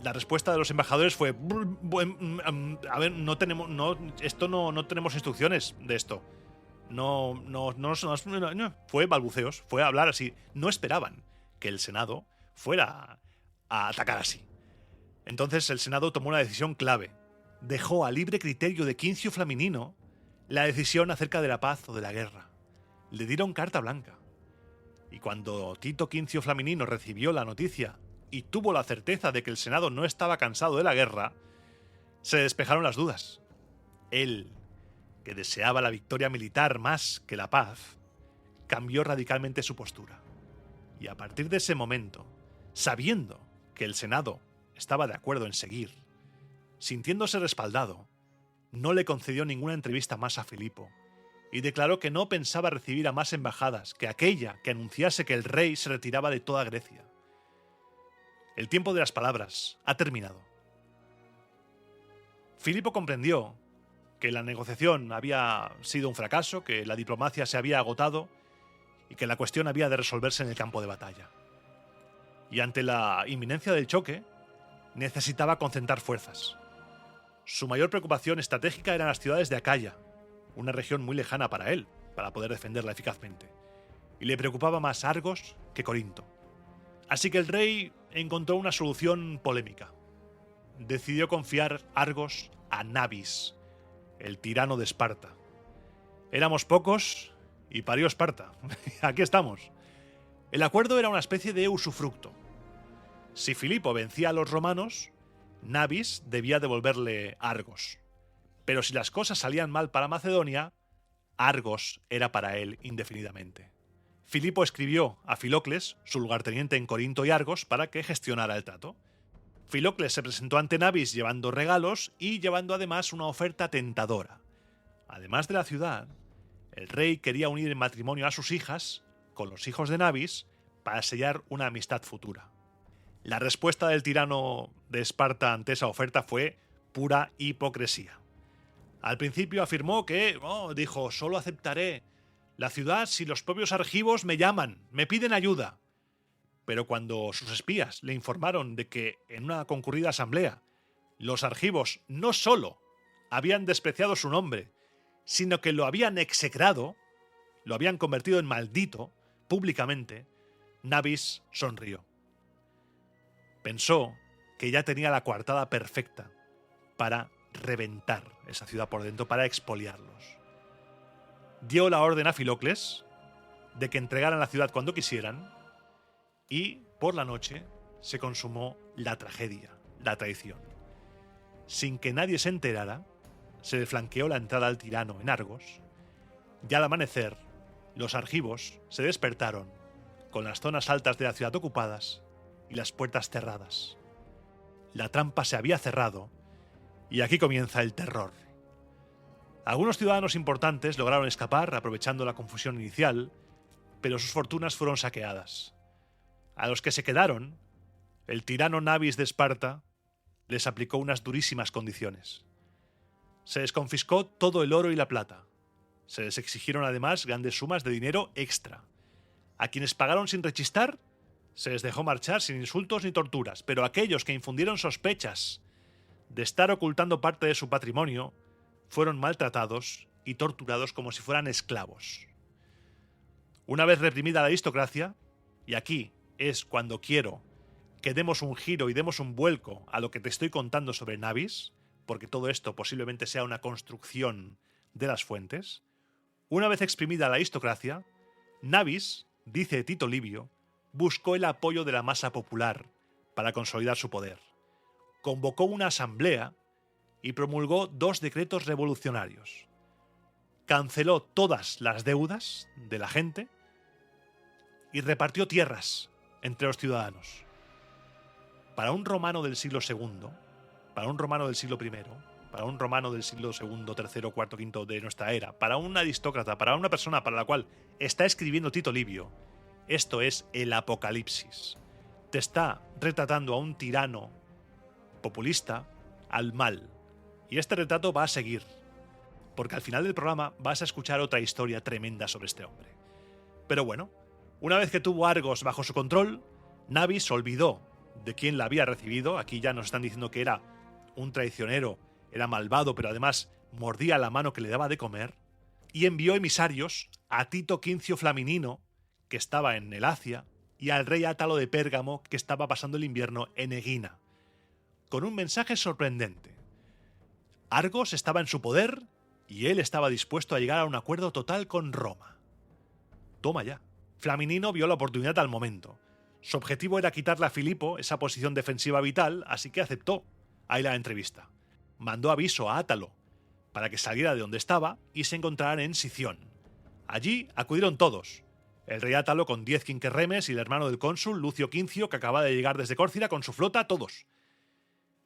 La respuesta de los embajadores fue: a ver, no tenemos instrucciones de esto. No. Fue balbuceos, fue hablar así. No esperaban que el Senado fuera a atacar así. Entonces el Senado tomó una decisión clave. Dejó a libre criterio de Quincio Flaminino la decisión acerca de la paz o de la guerra. Le dieron carta blanca. Y cuando Tito Quincio Flaminino recibió la noticia y tuvo la certeza de que el Senado no estaba cansado de la guerra, se despejaron las dudas. Él, que deseaba la victoria militar más que la paz, cambió radicalmente su postura. Y a partir de ese momento, sabiendo que el Senado estaba de acuerdo en seguir, sintiéndose respaldado, no le concedió ninguna entrevista más a Filipo y declaró que no pensaba recibir a más embajadas que aquella que anunciase que el rey se retiraba de toda Grecia. El tiempo de las palabras ha terminado. Filipo comprendió que la negociación había sido un fracaso, que la diplomacia se había agotado y que la cuestión había de resolverse en el campo de batalla. Y ante la inminencia del choque, necesitaba concentrar fuerzas. Su mayor preocupación estratégica eran las ciudades de Acaya, una región muy lejana para él, para poder defenderla eficazmente. Y le preocupaba más Argos que Corinto. Así que el rey encontró una solución polémica. Decidió confiar Argos a Nabis, el tirano de Esparta. Éramos pocos y parió Esparta. Aquí estamos. El acuerdo era una especie de usufructo. Si Filipo vencía a los romanos, Nabis debía devolverle Argos. Pero si las cosas salían mal para Macedonia, Argos era para él indefinidamente. Filipo escribió a Filocles, su lugarteniente en Corinto y Argos, para que gestionara el trato. Filocles se presentó ante Nabis llevando regalos y llevando además una oferta tentadora. Además de la ciudad, el rey quería unir en matrimonio a sus hijas con los hijos de Nabis para sellar una amistad futura. La respuesta del tirano de Esparta ante esa oferta fue pura hipocresía. Al principio afirmó que, dijo, solo aceptaré la ciudad si los propios argivos me llaman, me piden ayuda. Pero cuando sus espías le informaron de que en una concurrida asamblea los argivos no solo habían despreciado su nombre, sino que lo habían execrado, lo habían convertido en maldito públicamente, Nabis sonrió. Pensó que ya tenía la coartada perfecta para reventar esa ciudad por dentro, para expoliarlos. Dio la orden a Filocles de que entregaran la ciudad cuando quisieran y por la noche se consumó la tragedia, la traición. Sin que nadie se enterara, se le flanqueó la entrada al tirano en Argos y al amanecer los argivos se despertaron con las zonas altas de la ciudad ocupadas y las puertas cerradas. La trampa se había cerrado y aquí comienza el terror. Algunos ciudadanos importantes lograron escapar aprovechando la confusión inicial, pero sus fortunas fueron saqueadas. A los que se quedaron, el tirano Nabis de Esparta les aplicó unas durísimas condiciones. Se les confiscó todo el oro y la plata. Se les exigieron además grandes sumas de dinero extra. A quienes pagaron sin rechistar, se les dejó marchar sin insultos ni torturas, pero aquellos que infundieron sospechas de estar ocultando parte de su patrimonio fueron maltratados y torturados como si fueran esclavos. Una vez reprimida la aristocracia, y aquí es cuando quiero que demos un giro y demos un vuelco a lo que te estoy contando sobre Nabis, porque todo esto posiblemente sea una construcción de las fuentes, una vez exprimida la aristocracia, Nabis, dice Tito Livio, buscó el apoyo de la masa popular para consolidar su poder. Convocó una asamblea y promulgó 2 decretos revolucionarios. Canceló todas las deudas de la gente y repartió tierras entre los ciudadanos. Para un romano del siglo II, para un romano del siglo I, para un romano del siglo II, III, IV, V de nuestra era, para un aristócrata, para una persona para la cual está escribiendo Tito Livio, esto es el apocalipsis. Te está retratando a un tirano populista al mal. Y este retrato va a seguir, porque al final del programa vas a escuchar otra historia tremenda sobre este hombre. Pero bueno, una vez que tuvo Argos bajo su control, Nabis olvidó de quién la había recibido. Aquí ya nos están diciendo que era un traicionero, era malvado, pero además mordía la mano que le daba de comer, y envió emisarios a Tito Quincio Flaminino, que estaba en el Asia, y al rey Átalo de Pérgamo, que estaba pasando el invierno en Egina, con un mensaje sorprendente. Argos estaba en su poder y él estaba dispuesto a llegar a un acuerdo total con Roma. Toma ya. Flaminino vio la oportunidad al momento. Su objetivo era quitarle a Filipo esa posición defensiva vital, así que aceptó a ir a la entrevista. Mandó aviso a Átalo para que saliera de donde estaba y se encontraran en Sición. Allí acudieron todos. El rey Átalo con 10 quinquerremes y el hermano del cónsul, Lucio Quincio, que acababa de llegar desde Córcira con su flota, todos.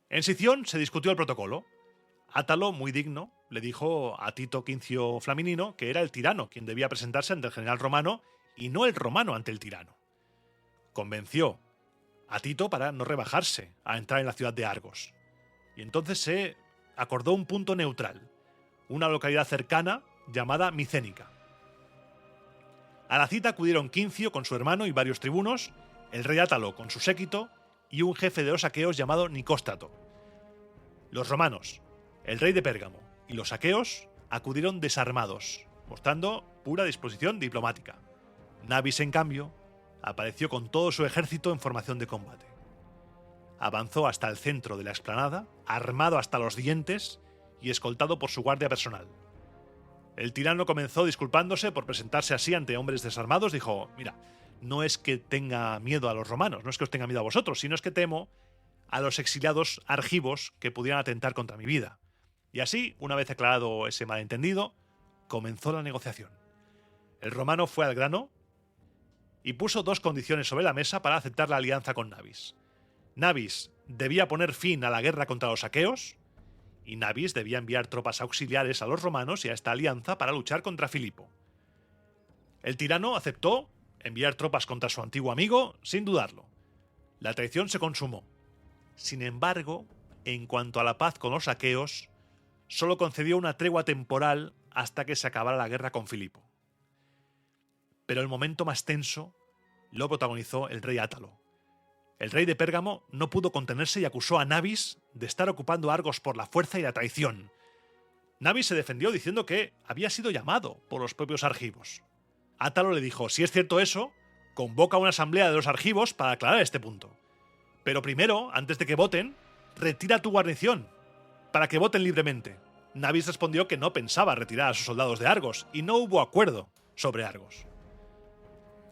En Sición se discutió el protocolo. Átalo, muy digno, le dijo a Tito Quincio Flaminino que era el tirano quien debía presentarse ante el general romano y no el romano ante el tirano. Convenció a Tito para no rebajarse a entrar en la ciudad de Argos. Y entonces se acordó un punto neutral, una localidad cercana llamada Micénica. A la cita acudieron Quincio con su hermano y varios tribunos, el rey Átalo con su séquito y un jefe de los aqueos llamado Nicóstrato. Los romanos, el rey de Pérgamo y los aqueos acudieron desarmados, mostrando pura disposición diplomática. Nabis, en cambio, apareció con todo su ejército en formación de combate. Avanzó hasta el centro de la explanada, armado hasta los dientes y escoltado por su guardia personal. El tirano comenzó disculpándose por presentarse así ante hombres desarmados. Dijo: mira, no es que tenga miedo a los romanos, no es que os tenga miedo a vosotros, sino es que temo a los exiliados argivos que pudieran atentar contra mi vida. Y así, una vez aclarado ese malentendido, comenzó la negociación. El romano fue al grano y puso 2 condiciones sobre la mesa para aceptar la alianza con Nabis. Nabis debía poner fin a la guerra contra los aqueos y Nabis debía enviar tropas auxiliares a los romanos y a esta alianza para luchar contra Filipo. El tirano aceptó enviar tropas contra su antiguo amigo sin dudarlo. La traición se consumó. Sin embargo, en cuanto a la paz con los aqueos, solo concedió una tregua temporal hasta que se acabara la guerra con Filipo. Pero el momento más tenso lo protagonizó el rey Átalo. El rey de Pérgamo no pudo contenerse y acusó a Nabis de estar ocupando Argos por la fuerza y la traición. Nabis se defendió diciendo que había sido llamado por los propios argivos. Átalo le dijo: si es cierto eso, convoca una asamblea de los argivos para aclarar este punto. Pero primero, antes de que voten, retira tu guarnición, para que voten libremente. Nabis respondió que no pensaba retirar a sus soldados de Argos, y no hubo acuerdo sobre Argos.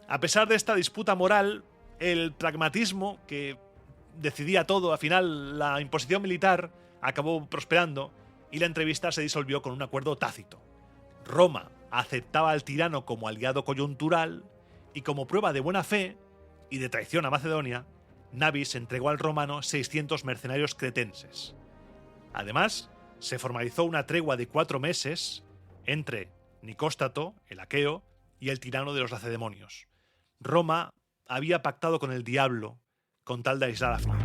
A pesar de esta disputa moral, el pragmatismo que decidía todo, al final la imposición militar acabó prosperando y la entrevista se disolvió con un acuerdo tácito. Roma aceptaba al tirano como aliado coyuntural y como prueba de buena fe y de traición a Macedonia, Nabis entregó al romano 600 mercenarios cretenses. Además, se formalizó una tregua de 4 meses entre Nicóstato, el aqueo, y el tirano de los lacedemonios. Roma había pactado con el diablo con tal de aislar a Filipo.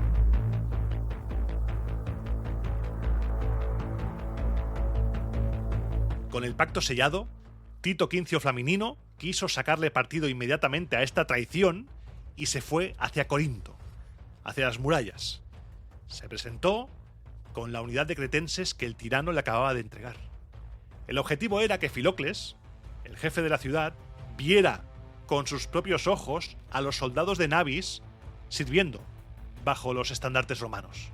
Con el pacto sellado, Tito Quincio Flaminino quiso sacarle partido inmediatamente a esta traición y se fue hacia Corinto, hacia las murallas. Se presentó con la unidad de cretenses que el tirano le acababa de entregar. El objetivo era que Filocles, el jefe de la ciudad, viera con sus propios ojos a los soldados de Nabis sirviendo bajo los estandartes romanos.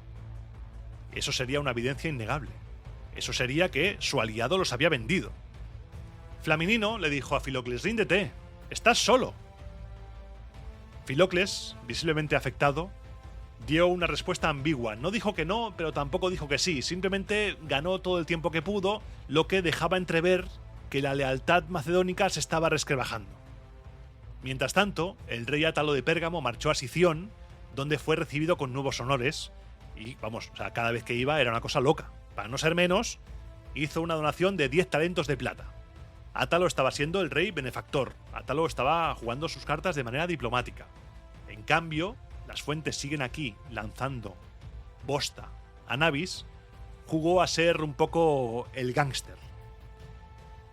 Eso sería una evidencia innegable. Eso sería que su aliado los había vendido. Flaminino le dijo a Filocles: ríndete, estás solo. Filocles, visiblemente afectado, dio una respuesta ambigua. No dijo que no, pero tampoco dijo que sí. Simplemente ganó todo el tiempo que pudo, lo que dejaba entrever que la lealtad macedónica se estaba resquebrajando. Mientras tanto, el rey Átalo de Pérgamo marchó a Sición, donde fue recibido con nuevos honores. Y vamos, cada vez que iba era una cosa loca. Para no ser menos, hizo una donación de 10 talentos de plata. Átalo estaba siendo el rey benefactor. Átalo estaba jugando sus cartas de manera diplomática. En cambio, las fuentes siguen aquí lanzando bosta a Nabis. Jugó a ser un poco el gángster.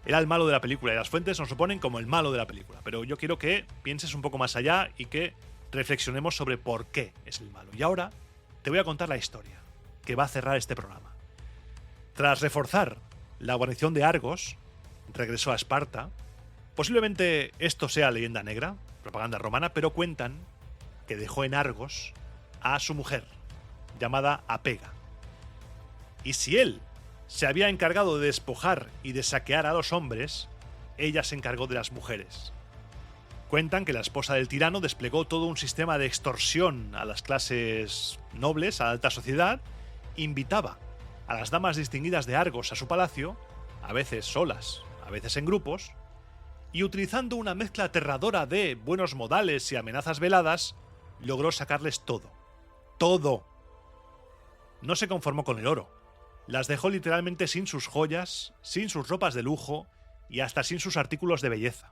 Era el malo de la película y las fuentes nos suponen como el malo de la película. Pero yo quiero que pienses un poco más allá y que reflexionemos sobre por qué es el malo. Y ahora te voy a contar la historia que va a cerrar este programa. Tras reforzar la guarnición de Argos, regresó a Esparta. Posiblemente esto sea leyenda negra, propaganda romana, pero cuentan que dejó en Argos a su mujer, llamada Apega. Y si él se había encargado de despojar y de saquear a los hombres, ella se encargó de las mujeres. Cuentan que la esposa del tirano desplegó todo un sistema de extorsión a las clases nobles, a la alta sociedad, invitaba a las damas distinguidas de Argos a su palacio, a veces solas, a veces en grupos, y utilizando una mezcla aterradora de buenos modales y amenazas veladas, logró sacarles todo. ¡Todo! No se conformó con el oro. Las dejó literalmente sin sus joyas, sin sus ropas de lujo y hasta sin sus artículos de belleza.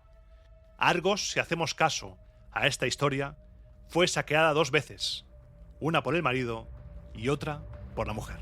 Argos, si hacemos caso a esta historia, fue saqueada 2 veces, una por el marido y otra por la mujer.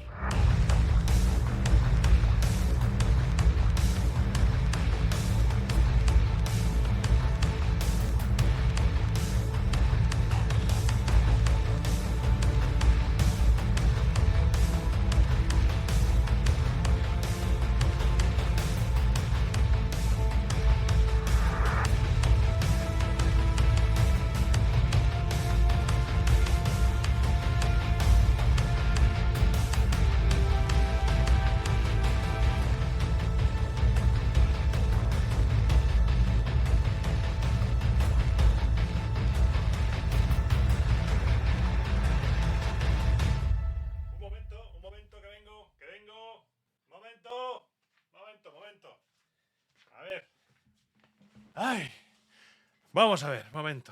Vamos a ver, momento.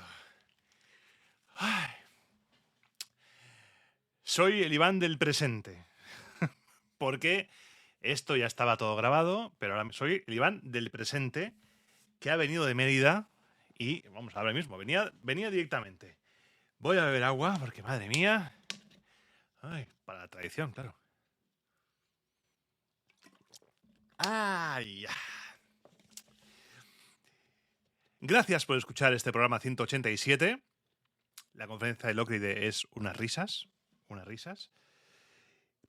Ay. Soy el Iván del presente. Porque esto ya estaba todo grabado, pero ahora soy el Iván del presente que ha venido de Mérida y, vamos, ahora mismo, venía directamente. Voy a beber agua porque, madre mía... Ay, para la tradición, claro. ¡Ay! Gracias por escuchar este programa 187. La conferencia de Lócride es unas risas.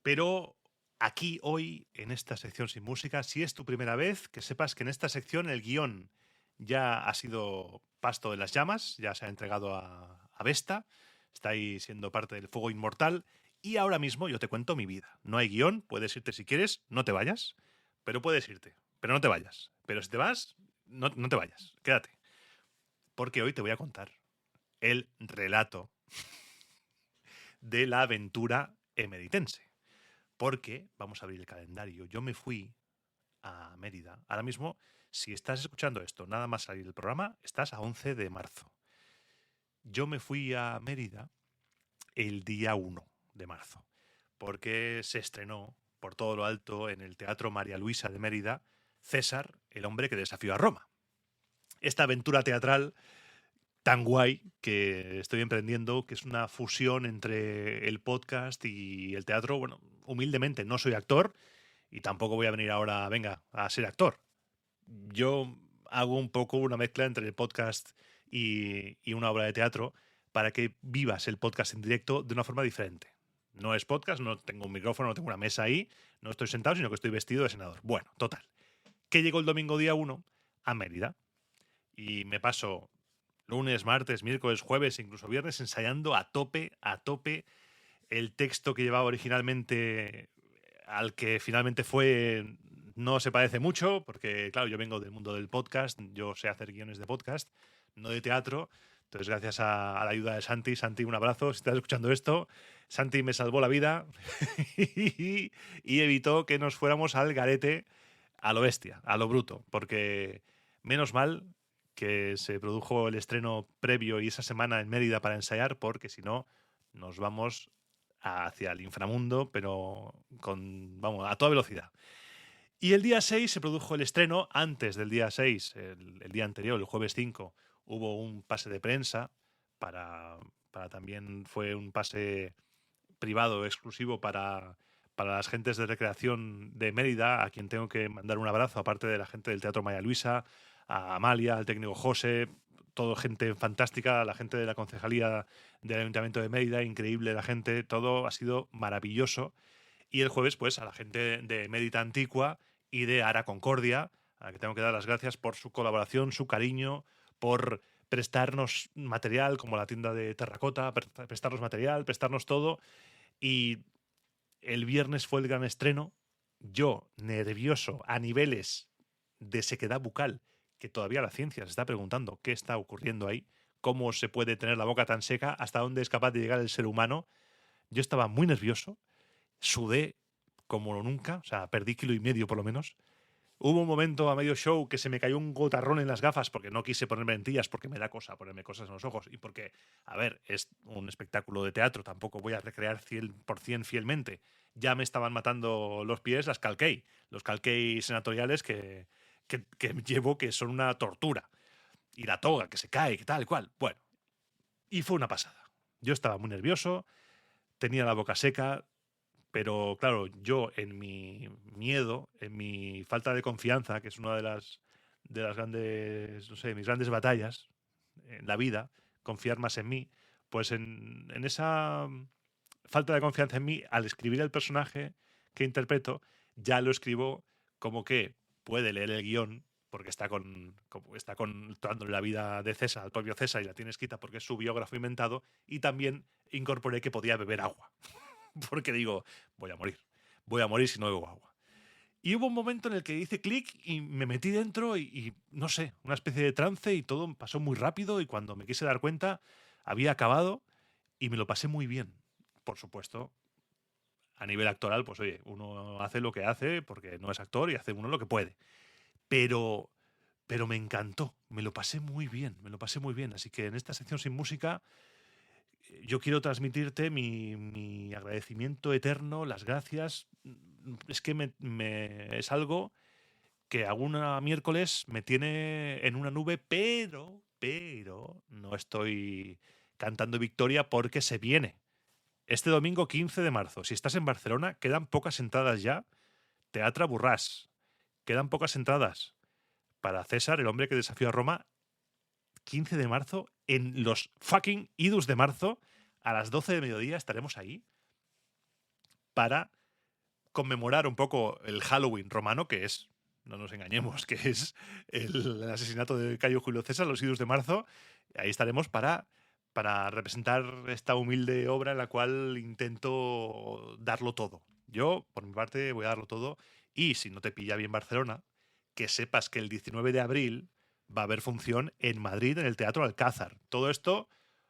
Pero aquí, hoy, en esta sección sin música, si es tu primera vez, que sepas que en esta sección el guión ya ha sido pasto de las llamas, ya se ha entregado a Vesta, está ahí siendo parte del fuego inmortal, y ahora mismo yo te cuento mi vida. No hay guión, puedes irte si quieres, no te vayas, pero puedes irte, pero no te vayas. Pero si te vas, no te vayas, quédate. Porque hoy te voy a contar el relato de la aventura emeritense. Porque, vamos a abrir el calendario, yo me fui a Mérida. Ahora mismo, si estás escuchando esto, nada más salir del programa, estás a 11 de marzo. Yo me fui a Mérida el día 1 de marzo, porque se estrenó por todo lo alto en el Teatro María Luisa de Mérida César, el hombre que desafió a Roma. Esta aventura teatral tan guay que estoy emprendiendo, que es una fusión entre el podcast y el teatro. Bueno, humildemente no soy actor y tampoco voy a venir ahora, venga, a ser actor. Yo hago un poco una mezcla entre el podcast y una obra de teatro para que vivas el podcast en directo de una forma diferente. No es podcast, no tengo un micrófono, no tengo una mesa ahí, no estoy sentado, sino que estoy vestido de senador. Bueno, total. Que llegó el domingo día 1 a Mérida y me paso lunes, martes, miércoles, jueves, incluso viernes, ensayando a tope el texto que llevaba originalmente al que finalmente fue. No se parece mucho, porque claro, yo vengo del mundo del podcast, yo sé hacer guiones de podcast, no de teatro. Entonces, gracias a la ayuda de Santi. Santi, un abrazo, si estás escuchando esto. Santi me salvó la vida y evitó que nos fuéramos al garete, a lo bestia, a lo bruto, porque menos mal que se produjo el estreno previo y esa semana en Mérida para ensayar, porque si no nos vamos hacia el inframundo, pero vamos, a toda velocidad. Y el día 6 se produjo el estreno. Antes del día 6, el día anterior, el jueves 5, hubo un pase de prensa para también fue un pase privado exclusivo para las gentes de recreación de Mérida, a quien tengo que mandar un abrazo, aparte de la gente del Teatro María Luisa, a Amalia, al técnico José, todo gente fantástica, la gente de la concejalía del Ayuntamiento de Mérida, increíble la gente, todo ha sido maravilloso. Y el jueves, pues, a la gente de Mérida Antigua y de Ara Concordia, a la que tengo que dar las gracias por su colaboración, su cariño, por prestarnos material, como la tienda de terracota, prestarnos material, prestarnos todo. Y el viernes fue el gran estreno. Yo, nervioso a niveles de sequedad bucal, que todavía la ciencia se está preguntando qué está ocurriendo ahí, cómo se puede tener la boca tan seca, hasta dónde es capaz de llegar el ser humano. Yo estaba muy nervioso, sudé como nunca, o sea, perdí 1,5 kilos por lo menos. Hubo un momento a medio show que se me cayó un gotarrón en las gafas porque no quise ponerme lentillas, porque me da cosa ponerme cosas en los ojos y porque, a ver, es un espectáculo de teatro, tampoco voy a recrear 100% fielmente. Ya me estaban matando los pies los calquei senatoriales que llevo, que son una tortura. Y la toga que se cae, que tal y cual. Bueno, y fue una pasada. Yo estaba muy nervioso, tenía la boca seca, pero claro, yo en mi miedo, en mi falta de confianza, que es una de las grandes, no sé, mis grandes batallas en la vida, confiar más en mí, pues en esa falta de confianza en mí, al escribir el personaje que interpreto, ya lo escribo como que puede leer el guión, porque está dándole la vida de César, al propio César, y la tiene escrita porque es su biógrafo inventado, y también incorporé que podía beber agua. Porque digo, voy a morir si no bebo agua. Y hubo un momento en el que hice clic y me metí dentro y no sé, una especie de trance, y todo pasó muy rápido, y cuando me quise dar cuenta había acabado y me lo pasé muy bien. Por supuesto, a nivel actoral, pues oye, uno hace lo que hace porque no es actor y hace uno lo que puede. Pero pero me encantó, me lo pasé muy bien, Así que en esta sección sin música yo quiero transmitirte mi agradecimiento eterno, las gracias. Es que es algo que alguna miércoles me tiene en una nube, pero no estoy cantando victoria porque se viene. Este domingo 15 de marzo, si estás en Barcelona, quedan pocas entradas ya. Teatre Borràs. Quedan pocas entradas para César, el hombre que desafió a Roma. 15 de marzo, en los fucking idus de marzo, a las 12 de mediodía estaremos ahí para conmemorar un poco el Halloween romano, que es, no nos engañemos, que es el asesinato de Cayo Julio César, los idus de marzo. Ahí estaremos para representar esta humilde obra en la cual intento darlo todo. Yo, por mi parte, voy a darlo todo. Y si no te pilla bien Barcelona, que sepas que el 19 de abril va a haber función en Madrid, en el Teatro Alcázar. Todo esto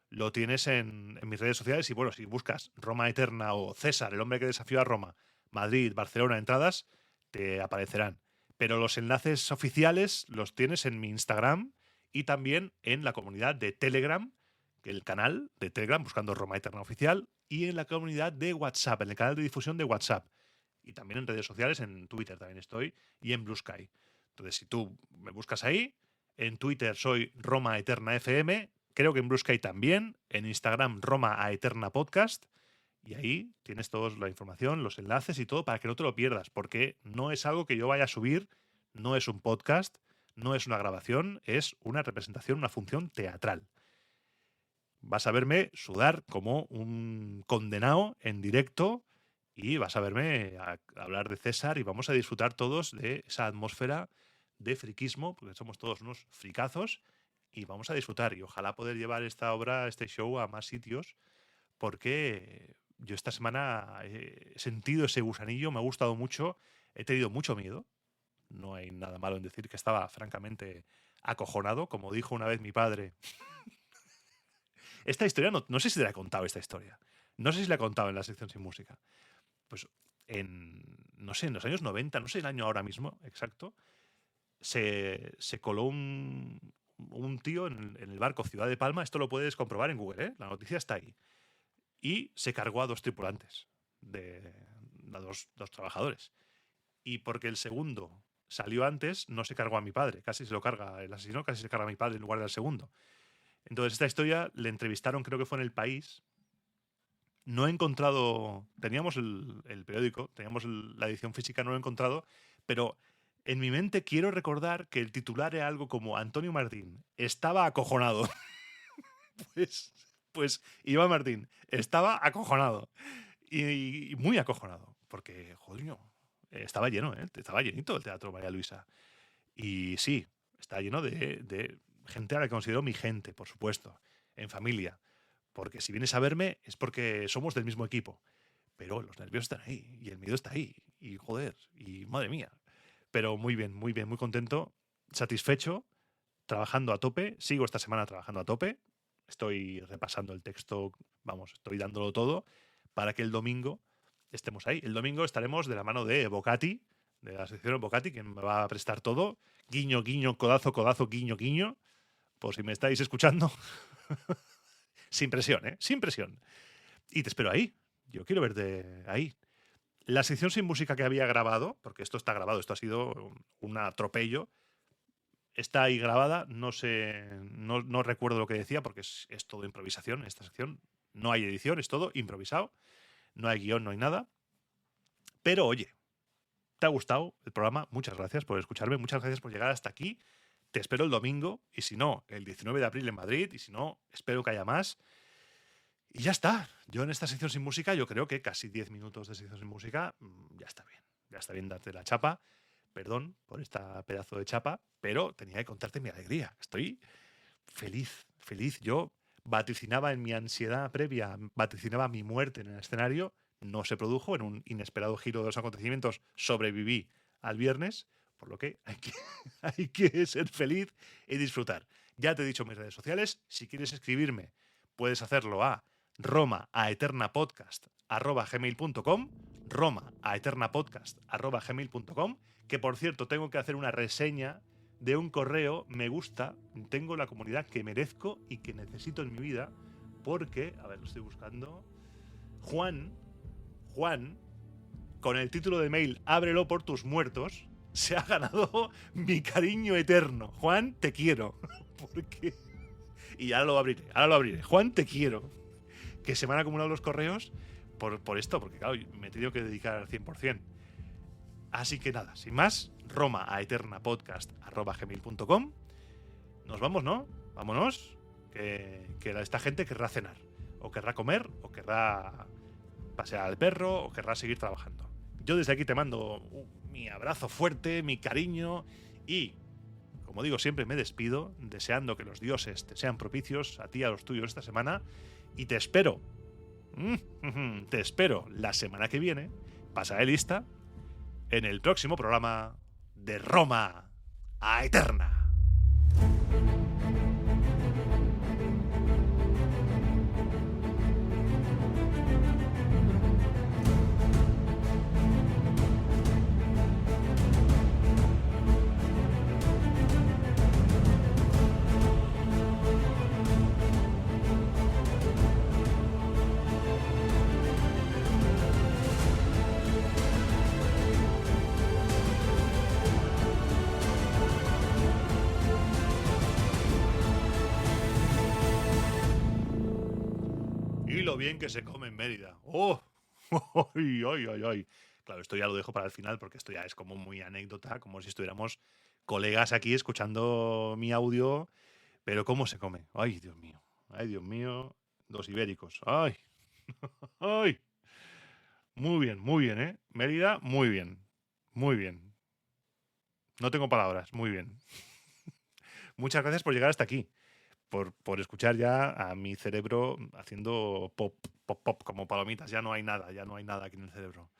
lo tienes en mis redes sociales y, bueno, si buscas Roma Eterna o César, el hombre que desafió a Roma, Madrid, Barcelona, entradas, te aparecerán. Pero los enlaces oficiales los tienes en mi Instagram y también en la comunidad de Telegram, el canal de Telegram, buscando Roma Eterna Oficial, y en la comunidad de WhatsApp, en el canal de difusión de WhatsApp. Y también en redes sociales, en Twitter también estoy, y en Blue Sky. Entonces, si tú me buscas ahí, en Twitter soy Roma Eterna FM, creo que en Blue Sky también, en Instagram Roma a Eterna Podcast, y ahí tienes toda la información, los enlaces y todo para que no te lo pierdas, porque no es algo que yo vaya a subir, no es un podcast, no es una grabación, es una representación, una función teatral. Vas a verme sudar como un condenado en directo y vas a verme hablar de César y vamos a disfrutar todos de esa atmósfera de friquismo, porque somos todos unos fricazos y vamos a disfrutar. Y ojalá poder llevar esta obra, este show a más sitios, porque yo esta semana he sentido ese gusanillo, me ha gustado mucho, he tenido mucho miedo. No hay nada malo en decir que estaba francamente acojonado, como dijo una vez mi padre. Esta historia, no sé si te la he contado esta historia. No sé si la he contado en la sección sin música. Pues no sé, en los años 90, no sé el año ahora mismo exacto, se coló un tío en el barco Ciudad de Palma. Esto lo puedes comprobar en Google, ¿eh? La noticia está ahí. Y se cargó a 2 tripulantes, a dos trabajadores. Y porque el segundo salió antes, no se cargó a mi padre. Casi se lo carga el asesino, casi se carga a mi padre en lugar del segundo. Entonces, esta historia le entrevistaron, creo que fue en El País. No he encontrado. Teníamos el periódico, teníamos la edición física, no lo he encontrado, pero en mi mente quiero recordar que el titular era algo como Antonio Martín estaba acojonado. pues Iván Martín estaba acojonado. Y muy acojonado. Porque, joder, estaba lleno, ¿eh? Estaba llenito el Teatro María Luisa. Y sí, está lleno de gente a la que considero mi gente, por supuesto, en familia. Porque si vienes a verme es porque somos del mismo equipo. Pero los nervios están ahí y el miedo está ahí. Y joder, y madre mía. Pero muy bien, muy contento, satisfecho, trabajando a tope. Sigo esta semana trabajando a tope. Estoy repasando el texto, vamos, estoy dándolo todo para que el domingo estemos ahí. El domingo estaremos de la mano de Bocati, de la sección Bocati, quien me va a prestar todo. Guiño, guiño, codazo, codazo, guiño, guiño. Por si me estáis escuchando. Sin presión, ¿eh? Sin presión. Y te espero ahí. Yo quiero verte ahí. La sección sin música que había grabado, porque esto está grabado, esto ha sido un atropello, está ahí grabada. No sé, no recuerdo lo que decía, porque es todo improvisación en esta sección. No hay edición, es todo improvisado. No hay guión, no hay nada. Pero oye, ¿te ha gustado el programa? Muchas gracias por escucharme, muchas gracias por llegar hasta aquí. Te espero el domingo, y si no, el 19 de abril en Madrid, y si no, espero que haya más. Y ya está. Yo en esta sección sin música, yo creo que casi 10 minutos de sección sin música, ya está bien. Ya está bien darte la chapa. Perdón por esta pedazo de chapa, pero tenía que contarte mi alegría. Estoy feliz, feliz. Yo vaticinaba en mi ansiedad previa, vaticinaba mi muerte en el escenario. No se produjo. En un inesperado giro de los acontecimientos sobreviví al viernes. Por lo que hay que ser feliz y disfrutar. Ya te he dicho mis redes sociales. Si quieres escribirme, puedes hacerlo a roma@eternapodcast@gmail.com, roma@eternapodcast@gmail.com, que por cierto tengo que hacer una reseña de un correo, me gusta, tengo la comunidad que merezco y que necesito en mi vida, porque, a ver, lo estoy buscando, Juan, con el título de mail Ábrelo por tus muertos, se ha ganado mi cariño eterno. Juan, te quiero. Porque... Y ahora lo abriré. Juan, te quiero. Que se me han acumulado los correos por esto, porque claro, me he tenido que dedicar al 100%. Así que nada, sin más, roma@eternapodcast@gmail.com. Nos vamos, ¿no? Vámonos. Que esta gente querrá cenar, o querrá comer, o querrá pasear al perro, o querrá seguir trabajando. Yo desde aquí te mando mi abrazo fuerte, mi cariño y, como digo, siempre me despido deseando que los dioses te sean propicios a ti y a los tuyos esta semana y te espero la semana que viene, pasaré lista, en el próximo programa de Roma a Eterna. Lo bien que se come en Mérida. ¡Oh! ¡Ay, ay, ay, ay! Claro, esto ya lo dejo para el final porque esto ya es como muy anécdota, como si estuviéramos colegas aquí escuchando mi audio. Pero ¿cómo se come? ¡Ay, Dios mío! ¡Ay, Dios mío! 2 ibéricos. ¡Ay! ¡Ay! Muy bien, ¿eh? Mérida, muy bien. Muy bien. No tengo palabras. Muy bien. Muchas gracias por llegar hasta aquí. Por escuchar ya a mi cerebro haciendo pop, pop, pop, como palomitas. Ya no hay nada aquí en el cerebro.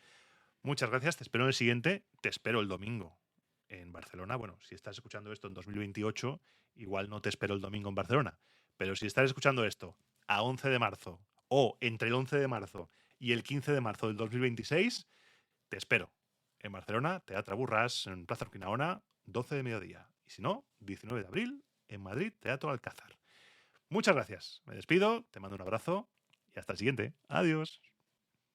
Muchas gracias, te espero en el siguiente, te espero el domingo en Barcelona. Bueno, si estás escuchando esto en 2028, igual no te espero el domingo en Barcelona. Pero si estás escuchando esto a 11 de marzo o entre el 11 de marzo y el 15 de marzo del 2026, te espero en Barcelona, Teatro Burras, en Plaza Urquinaona, 12 de mediodía. Y si no, 19 de abril, en Madrid, Teatro Alcázar. Muchas gracias. Me despido, te mando un abrazo y hasta el siguiente. Adiós.